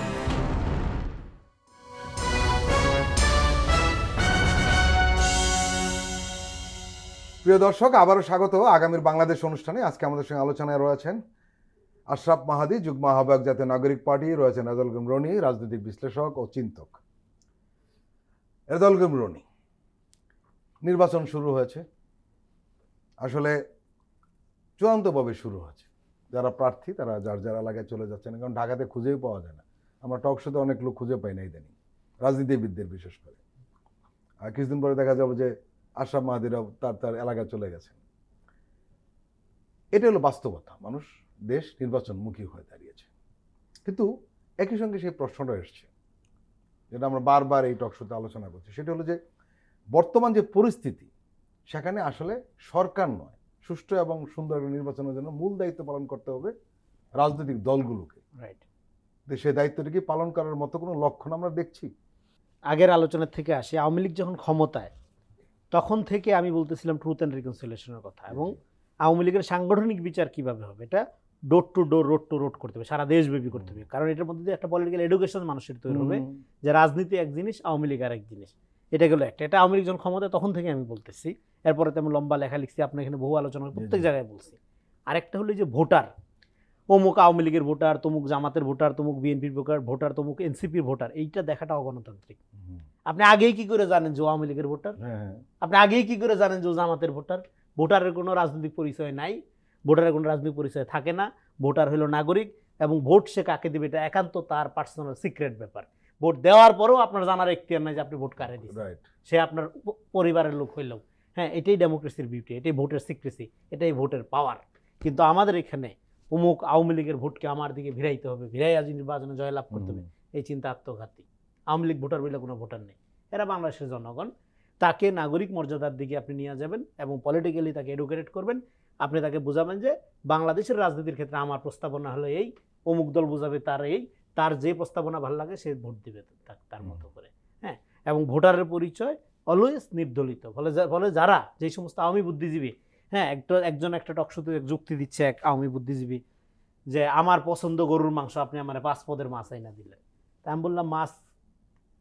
প্রিয় দর্শক, আবারও স্বাগত আগামীর বাংলাদেশ অনুষ্ঠানে। আজকে আমাদের সঙ্গে আলোচনায় রয়েছেন আশরাফ মাহাদী, যুগ্ম আহ্বায়ক জাতীয় নাগরিক পার্টি, রয়েছেন এরদল করিম রনি, রাজনৈতিক বিশ্লেষক ও চিন্তক। এরদল করিম রনি, নির্বাচন শুরু হয়েছে, আসলে চূড়ান্তভাবে শুরু হয়েছে, যারা প্রার্থী তারা যার যার এলাকায় চলে যাচ্ছে না, কারণ ঢাকাতে খুঁজেই পাওয়া যায় না। আমরা টক শোতে অনেক লোক খুঁজে পাই না ইদানিং, রাজনীতিবিদদের বিশেষ করে। আর কিছুদিন পরে দেখা যাবে যে আশরাফ মাহাদিরাও তার তার এলাকায় চলে গেছেন। এটা হলো বাস্তবতা, মানুষ দেশ নির্বাচনমুখী হয়ে দাঁড়িয়েছে। কিন্তু একই সঙ্গে সেই প্রশ্নটা এসছে, যেটা আমরা বারবার এই টক শোতে আলোচনা করছি, সেটা হলো যে বর্তমান যে পরিস্থিতি, সেখানে আসলে সরকার নয়, সুষ্ঠু এবং সুন্দর একটা নির্বাচনের জন্য মূল দায়িত্ব পালন করতে হবে রাজনৈতিক দলগুলোকে। রাইট। সেই দায়িত্বটি কি পালন করার মতো কোনো লক্ষণ আমরা দেখছি? আগের আলোচনার থেকে আসি, আওয়ামী লীগ যখন ক্ষমতায়, তখন থেকে আমি বলতেছিলাম ট্রুথ অ্যান্ড রিকনসিলিয়েশনের কথা, এবং আওয়ামী লীগের সাংগঠনিক বিচার কিভাবে হবে, এটা door to door, road to road করতে হবে, সারা দেশব্যাপী করতে হবে। কারণ এটার মধ্যে দিয়ে একটা পলিটিক্যাল এডুকেশন মানুষের তৈরি হবে যে রাজনীতি এক জিনিস, আওয়ামী লীগ আর এক জিনিস। এটা গেলো একটা। এটা আওয়ামী লীগ যখন ক্ষমতায় তখন থেকে আমি বলতেছি, এরপরে তেমন লম্বা লেখা লিখছি, আপনার এখানে বহু আলোচনা প্রত্যেক জায়গায় বলছি। আরেকটা হলো যে ভোটার, অমুক আওয়ামী লীগের ভোটার, তমুক জামাতের ভোটার, তমুক বিএনপির ভোটার, তমুক এনসিপির ভোটার, এইটা দেখাটা অগণতান্ত্রিক। আপনি আগেই কি করে জানেন যে আওয়ামী লীগের ভোটার? আপনি আগেই কি করে জানেন যে জামাতের ভোটার? ভোটারের কোনো রাজনৈতিক পরিচয় নাই, ভোটারের কোনো রাজনৈতিক পরিচয় থাকে না। ভোটার হলো নাগরিক, এবং ভোট সে কাকে দেবে এটা একান্ত তার পার্সোনাল সিক্রেট ব্যাপার। ভোট দেওয়ার পরেও আপনার জানার এখতিয়ার নাই যে আপনি ভোট কারে দিচ্ছেন, সে আপনার পরিবারের লোক হইলেও। হ্যাঁ, এটাই ডেমোক্রেসির বিউটি, এটাই ভোটের সিক্রেসি, এটাই ভোটের পাওয়ার। কিন্তু আমাদের এখানে অমুক আওয়ামী লীগের ভোটকে আমার দিকে ভিড়াইতে হবে, ভিড়াই আজ নির্বাচনে জয়লাভ করতে হবে, এই চিন্তা আত্মঘাতী। আওয়ামী লীগ ভোটার বলে কোনো ভোটার নেই, এরা বাংলাদেশের জনগণ। তাকে নাগরিক মর্যাদার দিকে আপনি নিয়ে যাবেন এবং পলিটিক্যালি তাকে এডুকেটেড করবেন। আপনি তাকে বোঝাবেন যে বাংলাদেশের রাজনীতির ক্ষেত্রে আমার প্রস্তাবনা হলো এই, অমুক দল বোঝাবে তার এই, তার যে প্রস্তাবনা ভালো লাগে সে ভোট দিবে তার মতো করে। হ্যাঁ, এবং ভোটারের পরিচয় অলওয়েজ নির্দলিত। ফলে যারা যে সমস্ত আওয়ামী বুদ্ধিজীবী, হ্যাঁ, একজন একটা টকশোতে যুক্তি দিচ্ছে এক আওয়ামী বুদ্ধিজীবী যে আমার পছন্দ গরুর মাংস, আপনি আমার 5 পদের মাছ আইনা দিলেন। তা আমি বললাম, মাছ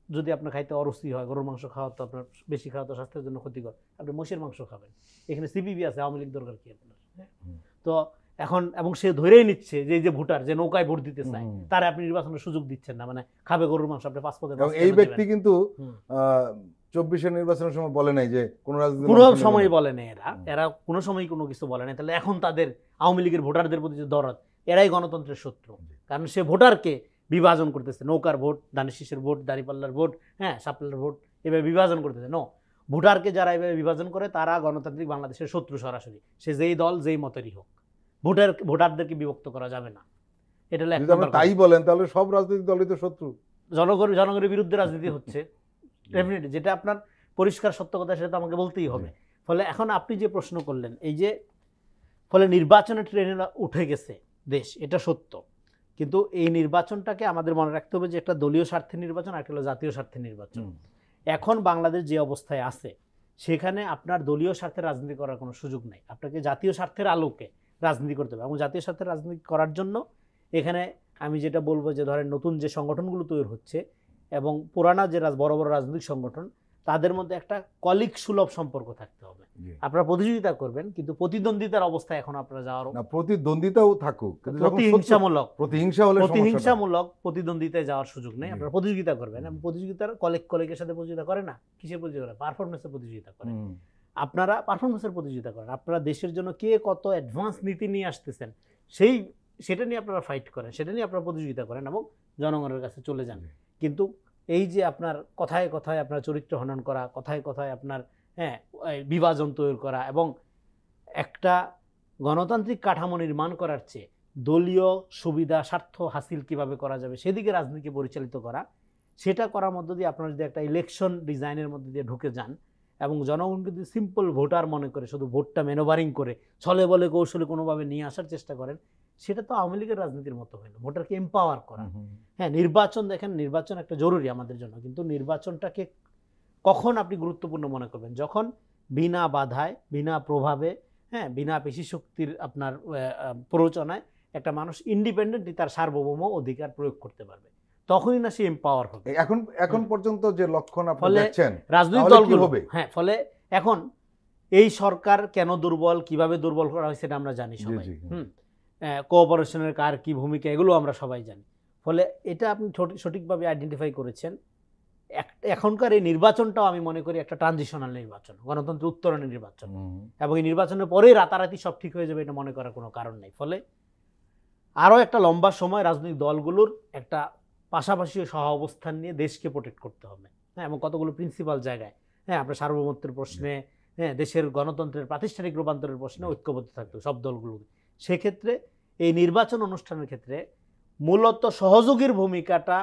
যদি আপনার খাইতে অরুচি হয়, গরুর মাংস খাওয়া তো আপনার বেশি খাওয়া তো স্বাস্থ্যের জন্য ক্ষতিকর, আপনি মোষের মাংস খাবেন। এখানে সিপিবি আছে, আওয়ামী লীগ দরকার কি আপনার? তো এখন, এবং সে ধরেই নিচ্ছে যে এই যে ভোটার যে নৌকায় ভোট দিতে চায়, তারা আপনি নির্বাচনের সুযোগ দিচ্ছেন না, মানে খাবে গরুর মাংস, আপনি 5 পদের মাছ। এই ব্যক্তি কিন্তু 24-এর নির্বাচনের সময় বলে নাই যে কোনো সময় বলে নাই, এরা কোনো সময় কোনো কিছু বলে নাই। তাহলে এখন তাদের আওয়ামী লীগের ভোটারদের প্রতি যে দরদ, এরাই গণতন্ত্রের শত্রু। কারণ সে ভোটারকে বিভাজন করতেছে, নৌকার ভোট, দানের শীষের ভোট, দাঁড়িপাল্লার ভোট, হ্যাঁ, সাপলার ভোট, এভাবে বিভাজন করতেছে। ভোটারকে যারা এভাবে বিভাজন করে তারা গণতান্ত্রিক বাংলাদেশের শত্রু সরাসরি, সে যেই দল যেই মতেরই হোক। ভোটারদেরকে বিভক্ত করা যাবে না। এটা হলো তাই বলেন, তাহলে সব রাজনৈতিক দলই তো শত্রু। জনগণের বিরুদ্ধে রাজনীতি হচ্ছে, ডেফিনেটলি, যেটা আপনার পরিষ্কার সত্য কথা, সেটা তো আমাকে বলতেই হবে। ফলে এখন আপনি যে প্রশ্ন করলেন, এই যে ফলে নির্বাচনের ট্রেনে উঠে গেছে দেশ, এটা সত্য। কিন্তু এই নির্বাচনটাকে আমাদের মনে রাখতে হবে যে একটা দলীয় স্বার্থের নির্বাচন, আর একটা হলো জাতীয় স্বার্থের নির্বাচন। এখন বাংলাদেশ যে অবস্থায় আছে, সেখানে আপনার দলীয় স্বার্থের রাজনীতি করার কোনো সুযোগ নেই। আপনাকে জাতীয় স্বার্থের আলোকে রাজনীতি করতে হবে, এবং জাতীয় স্বার্থের রাজনীতি করার জন্য এখানে আমি যেটা বলবো যে ধরেন নতুন যে সংগঠনগুলো তৈরি হচ্ছে এবং পুরানা যে বড় বড় রাজনৈতিক সংগঠন, তাদের মধ্যে একটা কলিগ সুলভ সম্পর্ক থাকতে হবে। আপনারা প্রতিযোগিতা করবেন, কিন্তু প্রতিদ্বন্দ্বিতার অবস্থায় এখন আপনারা যাওয়ার না, প্রতিদ্বন্দ্বিতাও থাকুক, প্রতিহিংসামূলক প্রতিদ্বন্দ্বিতায় যাওয়ার সুযোগ নেই। আপনারা প্রতিযোগিতা করবেন, এবং প্রতিযোগিতার কলিগের সাথে প্রতিযোগিতা করে না, কিসের প্রতিযোগিতা করে? পারফরমেন্সের প্রতিযোগিতা করে। আপনারা পারফরমেন্সের প্রতিযোগিতা করেন, আপনারা দেশের জন্য কে কত অ্যাডভান্স নীতি নিয়ে আসতেছেন সেটা নিয়ে আপনারা ফাইট করেন, সেটা নিয়ে আপনারা প্রতিযোগিতা করেন এবং জনগণের কাছে চলে যান। কিন্তু এই যে আপনার কথায় কথায় আপনার চরিত্র হনন করা, কথায় কথায় আপনার বিভাজন তৈরি করা, এবং একটা গণতান্ত্রিক কাঠামো নির্মাণ করার চেয়ে দলীয় সুবিধা স্বার্থ হাসিল কিভাবে করা যাবে সেদিকে রাজনীতিকে পরিচালিত করা, সেটা করার মধ্য দিয়ে আপনারা যদি একটা ইলেকশন ডিজাইনের মধ্যে দিয়ে ঢুকে যান এবং জনগণকে যদি সিম্পল ভোটার মনে করে শুধু ভোটটা ম্যানোভারিং করে ছলে বলে কৌশলে কোনোভাবে নিয়ে আসার চেষ্টা করেন, সেটা তো আওয়ামী লীগের রাজনীতির মতো হয় না। ভোটারকে এম্পাওয়ার করা, হ্যাঁ, নির্বাচন দেখেন, নির্বাচন একটা জরুরি আমাদের জন্য, কিন্তু নির্বাচনটাকে কখন আপনি গুরুত্বপূর্ণ মনে করবেন? যখন বিনা বাধায়, বিনা প্রভাবে, হ্যাঁ, বিনা পেশি শক্তির আপনার প্ররোচনায় একটা মানুষ ইন্ডিপেন্ডেন্টলি তার সার্বভৌম অধিকার প্রয়োগ করতে পারবে, তখনই না সে এম্পাওয়ার হবে। এখন পর্যন্ত যে লক্ষণ আপনি দেখছেন রাজনৈতিক দলগুলো হবে, হ্যাঁ, ফলে এখন এই সরকার কেন দুর্বল, কিভাবে দুর্বল করা হয় সেটা আমরা জানি সবাই। কোঅপারেশনের কার কি ভূমিকা, এগুলো আমরা সবাই জানি। ফলে এটা আপনি সঠিকভাবে আইডেন্টিফাই করেছেন। এখনকার এই নির্বাচনটাও আমি মনে করি একটা ট্রানজিশনাল নির্বাচন, গণতন্ত্র উত্তরণের নির্বাচন, এবং এই নির্বাচনের পরেই রাতারাতি সব ঠিক হয়ে যাবে এটা মনে করার কোনো কারণ নেই। ফলে আরও একটা লম্বা সময় রাজনৈতিক দলগুলোর একটা পাশাপাশি সহ অবস্থান নিয়ে দেশকে প্রোটেক্ট করতে হবে, হ্যাঁ, এবং কতগুলো প্রিন্সিপাল জায়গায়, হ্যাঁ, আপনার সার্বভৌমত্বের প্রশ্নে, হ্যাঁ, দেশের গণতন্ত্রের প্রাতিষ্ঠানিক রূপান্তরের প্রশ্নে ঐক্যবদ্ধ থাকতে হবে সব দলগুলো। সেক্ষেত্রে এই নির্বাচন অনুষ্ঠানের ক্ষেত্রে মূলত সহযোগীর ভূমিকাটা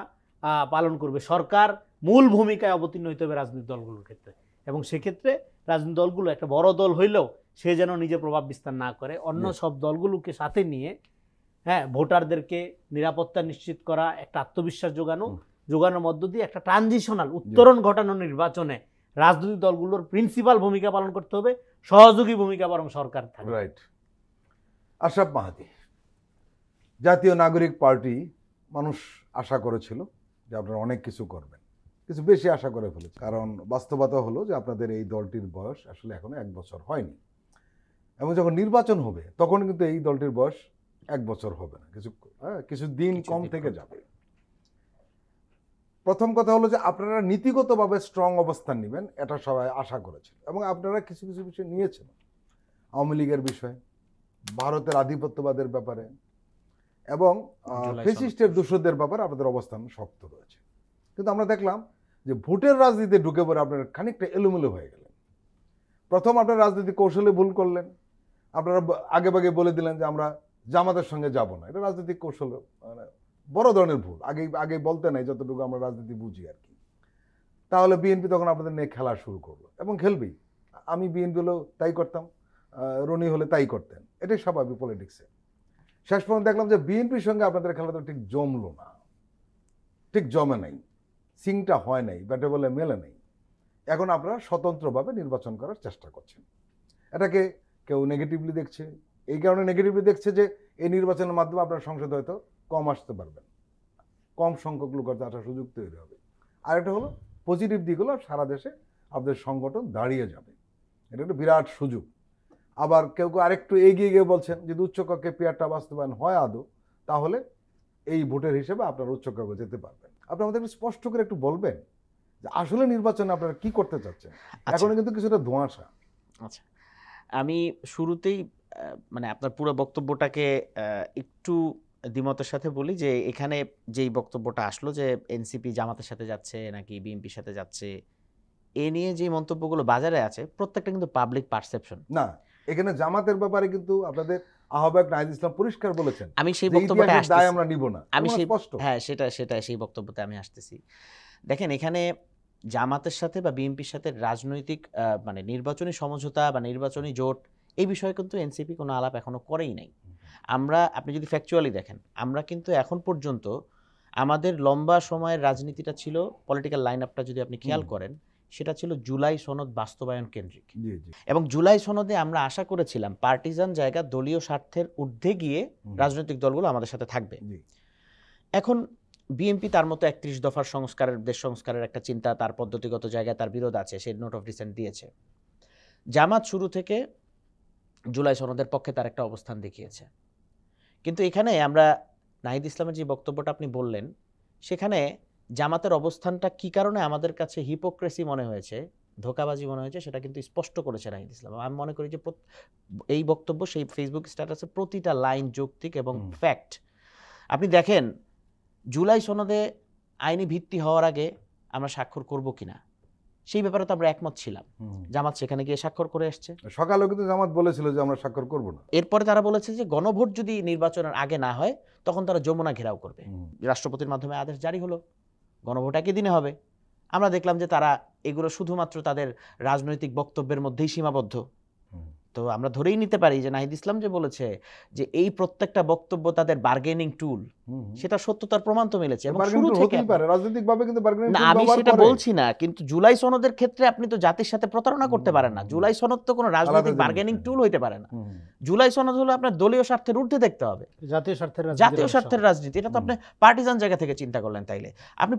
পালন করবে সরকার, মূল ভূমিকায় অবতীর্ণ হতে হবে রাজনৈতিক দলগুলোর ক্ষেত্রে। এবং সেক্ষেত্রে রাজনৈতিক দলগুলো একটা বড় দল হইলেও সে যেন নিজে প্রভাব বিস্তার না করে, অন্য সব দলগুলোকে সাথে নিয়ে, হ্যাঁ, ভোটারদেরকে নিরাপত্তা নিশ্চিত করা, একটা আত্মবিশ্বাস যোগানোর মধ্য দিয়ে একটা ট্রানজিশনাল উত্তরণ ঘটানো নির্বাচনে রাজনৈতিক দলগুলোর প্রিন্সিপাল ভূমিকা পালন করতে হবে, সহযোগী ভূমিকা বরং সরকার থাকবে। রাইট। আশরাফ মাহাদি, জাতীয় নাগরিক পার্টি, মানুষ আশা করেছিল যে আপনারা অনেক কিছু করবেন, কিছু বেশি আশা করে ফেলেছে। কারণ বাস্তবতা হলো যে আপনাদের এই দলটির বয়স আসলে এখনো 1 বছর হয়নি, এবং যখন নির্বাচন হবে তখন কিন্তু এই দলটির বয়স 1 বছর হবে না, কিছু দিন কম থেকে যাবে। প্রথম কথা হলো যে আপনারা নীতিগতভাবে স্ট্রং অবস্থান নেবেন, এটা সবাই আশা করেছিল, এবং আপনারা কিছু কিছু বিষয় নিয়েছেন। আওয়ামী লীগের বিষয়, ভারতের আধিপত্যবাদের ব্যাপারে, এবং ফ্যাসিস্টের দূষণদের ব্যাপারে আপনাদের অবস্থান শক্ত রয়েছে। কিন্তু আমরা দেখলাম যে ভোটের রাজনীতিতে ঢুকে পড়ে আপনারা খানিকটা এলোমেলো হয়ে গেলেন। প্রথম আপনার রাজনীতি কৌশলে ভুল করলেন, আপনারা আগে ভাগে বলে দিলেন যে আমরা জামাতের সঙ্গে যাব না, এটা রাজনৈতিক কৌশল, মানে বড় ধরনের ভুল। আগে বলতে নাই যতটুকু আমরা রাজনীতি বুঝি আর কি। তাহলে বিএনপি তখন আপনাদের নিয়ে খেলা শুরু করলো, এবং খেলবেই। আমি বিএনপি হলেও তাই করতাম, রনি হলে তাই করতেন, এটাই স্বাভাবিক পলিটিক্সে। শেষ পর্যন্ত দেখলাম যে বিএনপির সঙ্গে আপনাদের খেলা তো ঠিক জমলো না, ঠিক জমে নাই, সিংটা হয় নাই, ব্যাটে বলে মেলে নেই। এখন আপনারা স্বতন্ত্রভাবে নির্বাচন করার চেষ্টা করছেন। এটাকে কেউ নেগেটিভলি দেখছে, এই কারণে নেগেটিভলি দেখছে যে এই নির্বাচনের মাধ্যমে আপনারা সংসদে হয়তো কম আসতে পারবেন, কম সংখ্যক লোক আসার সুযোগ তৈরি হবে। আর একটা হলো পজিটিভ দিক হলো সারা দেশে আপনাদের সংগঠন দাঁড়িয়ে যাবে, এটা একটা বিরাট সুযোগ। আবার কেউ কেউ আরেকটু এগিয়ে গিয়ে বলছেন যদি উচ্চকক্ষে পিয়ারটা বাস্তবায়ন হয় আদৌ, তাহলে এই ভোটের হিসেবে আপনারা উচ্চকক্ষে যেতে পারবেন। আপনি আমাদের একটু স্পষ্ট করে একটু বলবেন যে আসলে নির্বাচনে আপনারা কি করতে চাচ্ছেন? এখন কিন্তু কিছুটা ধোঁয়াশা। আচ্ছা, আমি শুরুতেই মানে আপনার পুরো বক্তব্যটাকে একটু দ্বিমতের সাথে বলি যে এখানে যেই বক্তব্যটা আসলো যে এনসিপি জামাতের সাথে যাচ্ছে নাকি বিএনপির সাথে যাচ্ছে, এ নিয়ে যে মন্তব্যগুলো বাজারে আছে প্রত্যেকটা কিন্তু পাবলিক পারসেপশন না। এখানে জামাতের ব্যাপারে কিন্তু আপনাদের আহ্বায়ক নাহিদ ইসলাম পরিষ্কার বলেছেন, আমি সেই বক্তব্যটা দায় আমরা নিব না। আমি স্পষ্ট, হ্যাঁ, সেটা সেই বক্তব্যতে আমি আসতেছি। দেখেন, এখানে জামাতের সাথে বা বিএনপির সাথে রাজনৈতিক মানে নির্বাচনী সমঝোতা বা নির্বাচনী জোট, এই বিষয়ে কিন্তু এনসিপি কোনো আলাপ এখনো করেই নাই। আপনি যদি ফ্যাকচুয়ালি দেখেন, আমরা কিন্তু এখন পর্যন্ত আমাদের লম্বা সময়ের রাজনীতিটা ছিল, পলিটিক্যাল লাইন আপটা যদি আপনি খেয়াল করেন, সেটা ছিল জুলাই সনদ বাস্তবায়ন কেন্দ্রিক। এবং জুলাই সনদে আমরা আশা করেছিলাম পার্টিজান জায়গা দলীয় স্বার্থের ঊর্ধ্বে গিয়ে রাজনৈতিক দলগুলো আমাদের সাথে থাকবে। এখন বিএনপি তার মতো 31 দফার সংস্কারের, দেশ সংস্কারের একটা চিন্তা, তার পদ্ধতিগত জায়গায় তার বিরোধ আছে, সে নোট অফ ডিসেন্ট দিয়েছে। জামাত শুরু থেকে জুলাই সনদের পক্ষে তার একটা অবস্থান দেখিয়েছে। কিন্তু এখানে আমরা নাহিদ ইসলামের যে বক্তব্যটা আপনি বললেন, সেখানে জামাতের অবস্থানটা কি কারণে আমাদের কাছে হিপোক্রেসি মনে হয়েছে, ধোঁকাবাজি মনে হয়েছে, সেটা কিন্তু স্পষ্ট করেছে নাহিদ ইসলাম। আমি মনে করি যে এই বক্তব্য সেই ফেসবুক স্ট্যাটাসে প্রতিটা লাইন যৌক্তিক এবং ফ্যাক্ট। আপনি দেখেন, জুলাই সনদে আইনি ভিত্তি হওয়ার আগে আমরা স্বাক্ষর করব কিনা, সেই ব্যাপারে তো আমরা একমত ছিলাম। জামাত সেখানে গিয়ে স্বাক্ষর করে এসছে। সকালেও কিন্তু জামাত বলেছিল যে আমরা স্বাক্ষর করব না। এরপরে তারা বলেছে যে গণভোট যদি নির্বাচনের আগে না হয় তখন তারা যমুনা ঘেরাও করবে। রাষ্ট্রপতির মাধ্যমে আদেশ জারি হলো, গণভোট একই দিনে হবে। আমরা দেখলাম যে তারা এগুলো শুধুমাত্র তাদের রাজনৈতিক বক্তব্যের মধ্যেই সীমাবদ্ধ। তো আমরা ধরেই নিতে পারি যে নাহিদ ইসলাম যে বলেছে যে এই প্রত্যেকটা বক্তব্য তাদের বার্গেনিং টুল, সেটা সত্যতার প্রমাণ তো মিলেছে। এবং শুরু থেকে রাজনৈতিকভাবে কিন্তু বার্গেনিং টুল আমি সেটা বলছি না, কিন্তু জুলাই সনদের ক্ষেত্রে আপনি তো জাতির সাথে প্রতারণা করতে পারেন না। জুলাই সনদ তো কোনো রাজনৈতিক বার্গেনিং টুল হইতে পারে না। জুলাই সনদ হলো আপনার দলীয় স্বার্থের ঊর্ধ্বে দেখতে হবে, জাতীয় স্বার্থের রাজনীতি। এটা তো আপনি পার্টিজান জায়গা থেকে চিন্তা করলেন। তাইলে আপনি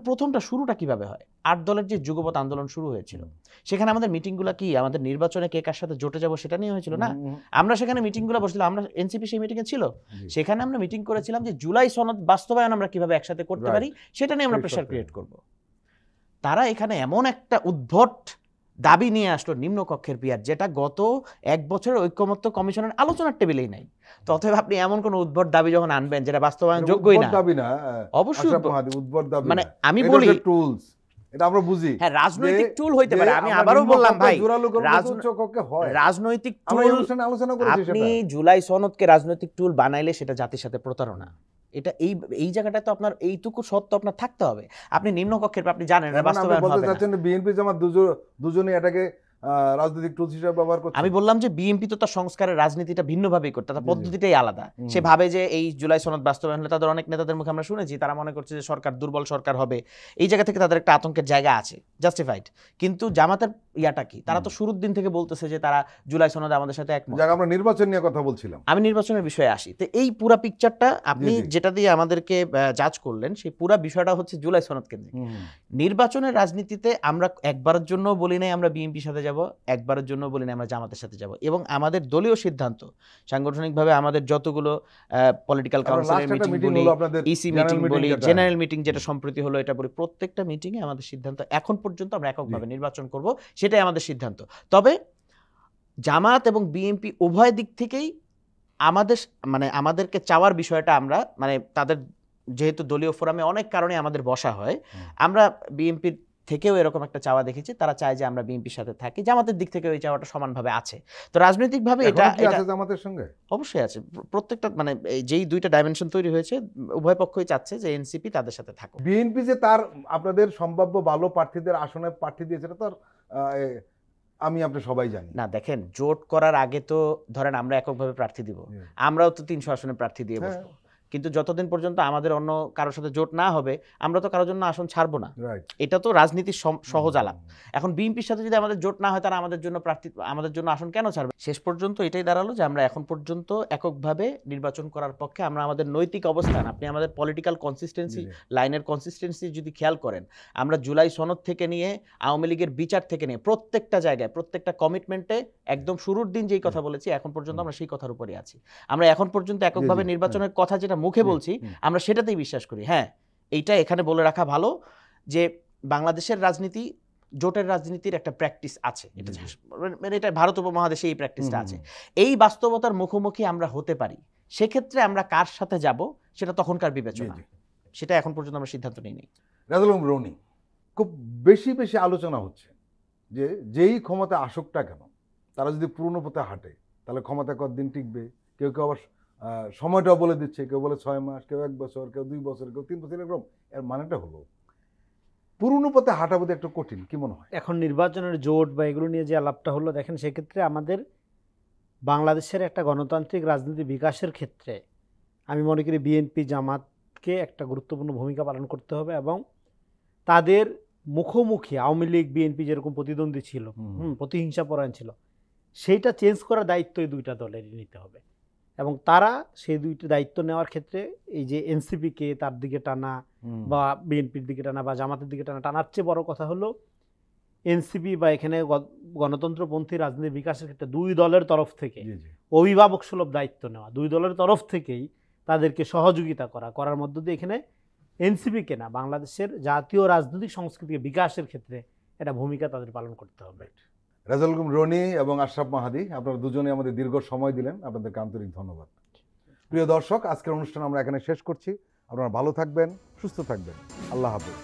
শুরুটা কিভাবে হয়? 8 দলের যে যুগপৎ আন্দোলন শুরু হয়েছিল, সেখানে আমাদের মিটিংগুলো কি আমাদের নির্বাচনে কে কার সাথে জোটে যাব সেটা নিয়ে হয়েছিল না? আমরা সেখানে মিটিংগুলো বসছিলাম, আমরা এনসিপি সেই মিটিংয়ে ছিল, সেখানে আমরা মিটিং করেছিলাম যে জুলাই সনদ বাস্তবায়ন আমরা কিভাবে একসাথে করতে পারি সেটা নিয়ে আমরা প্রেসার ক্রিয়েট করব। তারা এখানে এমন একটা উদ্ভট দাবি নিয়ে আসলো নিম্নকক্ষের পিয়ার, যেটা গত 1 বছরের ঐক্যমত্য কমিশনের আলোচনার টেবিলেই নাই। তো অতএব আপনি এমন কোন উদ্ভট দাবি যখন আনবেন যেটা বাস্তবায়ন যোগ্যই না, দাবি না, অবশ্যই আশরাফ মাহাদি উদ্ভট দাবি মানে না। আমি এটা বলি হচ্ছে টুলস, এটা আমরা বুঝি। হ্যাঁ, রাজনৈতিক যে- টুল হইতে যে পারে। আমি আমরা আবারও বললাম ভাই, জোরালো করব রাজন- উচ্চ কক্ষে হয়। রাজনৈতিক আমরা এই টুল অনুষ্ঠানে আলোচনা করেছি আপনি সেটা। জুলাই সনদকে রাজনৈতিক টুল বানাইলে সেটা জাতির সাথে প্রতারণা। এটা এই জায়গাটা তো আপনার এইটুকু সত্য আপনার থাকতে হবে। আপনি নিম্নকক্ষের, আপনি জানেন এখন আপনি বাস্তবায়ন বলতে হবে না। চাচ্ছেন বিএনপি জামাত দুজনেই এটাকে রাজনৈতিক টুলস হিসেবে ব্যবহার করছে। আমি বললাম যে বিএনপি তো তার সংস্কারের রাজনীতিটা ভিন্নভাবেই করতে, তার জি, জি। পদ্ধতিটাই আলাদা। সে ভাবে যে এই জুলাই সনদ বাস্তবায়ন হলে, তাদের অনেক নেতাদের মুখে আমরা শুনেছি তারা মনে করছে যে সরকার দুর্বল সরকার হবে, এই জায়গা থেকে তাদের একটা আতঙ্কের জায়গা আছে, জাস্টিফাইড। কিন্তু জামাতের ইয়াটা কি, তারা তো শুরুর দিন থেকে বলতেছে যে তারা জুলাই সনদে আমাদের সাথে একমত। যাক, আমরা নির্বাচন নিয়ে কথা বলছিলাম। আমি নির্বাচনের বিষয়ে আসি। তো এই পুরা পিকচারটা আপনি জি, জি। যেটা দিয়ে আমাদেরকে জাজ করলেন, সেই পুরা বিষয়টা হচ্ছে জুলাই সনদ কেন্দ্রিক। নির্বাচনের রাজনীতিতে আমরা একবারের জন্য বলি নাই আমরা বিএনপির সাথে যাব, একবারের জন্য বলি নাই আমরা জামাতের সাথে যাব। এবং আমাদের দলীয় সিদ্ধান্ত, সাংগঠনিকভাবে আমাদের যতগুলো পলিটিক্যাল কাউন্সিলের মিটিং বলি, ইসি মিটিং বলি, জেনারেল মিটিং যেটা সম্প্রতি হলো এটা বলি, প্রত্যেকটা মিটিংয়ে আমাদের সিদ্ধান্ত এখন পর্যন্ত আমরা এককভাবে নির্বাচন করব, সেটাই আমাদের সিদ্ধান্ত। তবে জামাত এবং বিএনপি উভয় দিক থেকেই আমাদেরকে চাওয়ার বিষয়টা আমরা তাদের যেহেতু দলীয় ফোরামে অনেক কারণে আমাদের বসা হয়, আমরা বিএনপির থেকেও এরকম একটা চাওয়া দেখেছি, তারা চায় যে আমরা বিএনপির সাথে থাকি। জামাতের দিক থেকে ওই চাওয়াটা সমানভাবে আছে। তো রাজনৈতিকভাবে এটা জামাতের সঙ্গে অবশ্যই আছে। প্রত্যেকটা যেই দুইটা ডাইমেনশন তৈরি হয়েছে, উভয় পক্ষই চাচ্ছে যে এনসিপি তাদের সাথে থাকুক। বিএনপি যে তার আপনাদের সম্ভাব্য ভালো প্রার্থীদের আসনে প্রার্থী দিয়েছে, এটা তো আমি আপনি সবাই জানি না। দেখেন, জোট করার আগে তো ধরেন আমরা এককভাবে প্রার্থী দিব, আমরাও তো 300 আসনে প্রার্থী দিয়ে বসবো। কিন্তু যতদিন পর্যন্ত আমাদের অন্য কারোর সাথে জোট না হবে, আমরা তো কারোর জন্য আসন ছাড়বো না। এটা তো রাজনীতির সহজ আলাপ। এখন বিএনপির সাথে যদি আমাদের জোট না হয়, তারা আমাদের জন্য আসন কেন ছাড়বে? শেষ পর্যন্ত এটাই দাঁড়ালো যে আমরা এখন পর্যন্ত এককভাবে নির্বাচন করার পক্ষে। আমরা আমাদের নৈতিক অবস্থান, আপনি আমাদের পলিটিক্যাল কনসিস্টেন্সি, লাইনের কনসিস্টেন্সি যদি খেয়াল করেন, আমরা জুলাই সনদ থেকে নিয়ে আওয়ামী লীগের বিচার থেকে নিয়ে প্রত্যেকটা জায়গায়, প্রত্যেকটা কমিটমেন্টে একদম শুরুর দিন যেই কথা বলেছি, এখন পর্যন্ত আমরা সেই কথার উপরে আছি। আমরা এখন পর্যন্ত এককভাবে নির্বাচনের কথা যেটা মুখে বলছি, আমরা সেটাতেই বিশ্বাস করি। হ্যাঁ, এইটা এখানে বলে রাখা ভালো যে বাংলাদেশের রাজনীতি, জোটের রাজনীতির একটা প্র্যাকটিস আছে। এটা ভারত উপমহাদেশে এই প্র্যাকটিসটা আছে। এই বাস্তবতার মুখোমুখি আমরা হতে পারি, সেক্ষেত্রে আমরা কার সাথে যাব সেটা তখনকার বিবেচনা, সেটা এখন পর্যন্ত আমরা সিদ্ধান্ত নিই। রাজুল রনি, খুব বেশি আলোচনা হচ্ছে যে যেই ক্ষমতা আসুকটা কেন, তারা যদি পুরনো পথে হাঁটে তাহলে ক্ষমতা কতদিন টিকবে। কেউ আবার সময়টাও বলে দিচ্ছে, কেউ বলে 6 মাস, কেউ 1 বছর, কেউ 2 বছর, কেউ 3 বছর, এরকম। এর মানেটা হলো পুরনো পথে হাঁটা বোধহয় একটু কঠিন, কি মনে হয়? এখন নির্বাচনের জোট বা এগুলো নিয়ে যে আলাপটা হলো, দেখেন সেক্ষেত্রে আমাদের বাংলাদেশের একটা গণতান্ত্রিক রাজনীতি বিকাশের ক্ষেত্রে আমি মনে করি বিএনপি জামাতকে একটা গুরুত্বপূর্ণ ভূমিকা পালন করতে হবে এবং তাদের মুখোমুখি আওয়ামী লীগ বিএনপি যেরকম প্রতিদ্বন্দ্বী ছিল, প্রতিহিংসা পরায়ণ ছিল, সেইটা চেঞ্জ করার দায়িত্ব এই দুইটা দলেরই নিতে হবে। এবং তারা সেই দুইটি দায়িত্ব নেওয়ার ক্ষেত্রে এই যে এনসিপিকে তার দিকে টানা বা বিএনপির দিকে টানা বা জামাতের দিকে টানার চেয়ে বড় কথা হলো এনসিপি বা এখানে গণতন্ত্রপন্থী রাজনীতির বিকাশের ক্ষেত্রে দুই দলের তরফ থেকে অভিভাবক সুলভ দায়িত্ব নেওয়া, দুই দলের তরফ থেকেই তাদেরকে সহযোগিতা করার মধ্য দিয়ে এখানে এনসিপিকে না, বাংলাদেশের জাতীয় রাজনৈতিক সংস্কৃতিকে বিকাশের ক্ষেত্রে একটা ভূমিকা তাদের পালন করতে হবে। রাজুল রনি এবং আশরাফ মাহাদি, আপনারা দুজনে আমাদের দীর্ঘ সময় দিলেন, আপনাদেরকে আন্তরিক ধন্যবাদ। প্রিয় দর্শক, আজকের অনুষ্ঠান আমরা এখানে শেষ করছি। আপনারা ভালো থাকবেন, সুস্থ থাকবেন। আল্লাহ হাফেজ।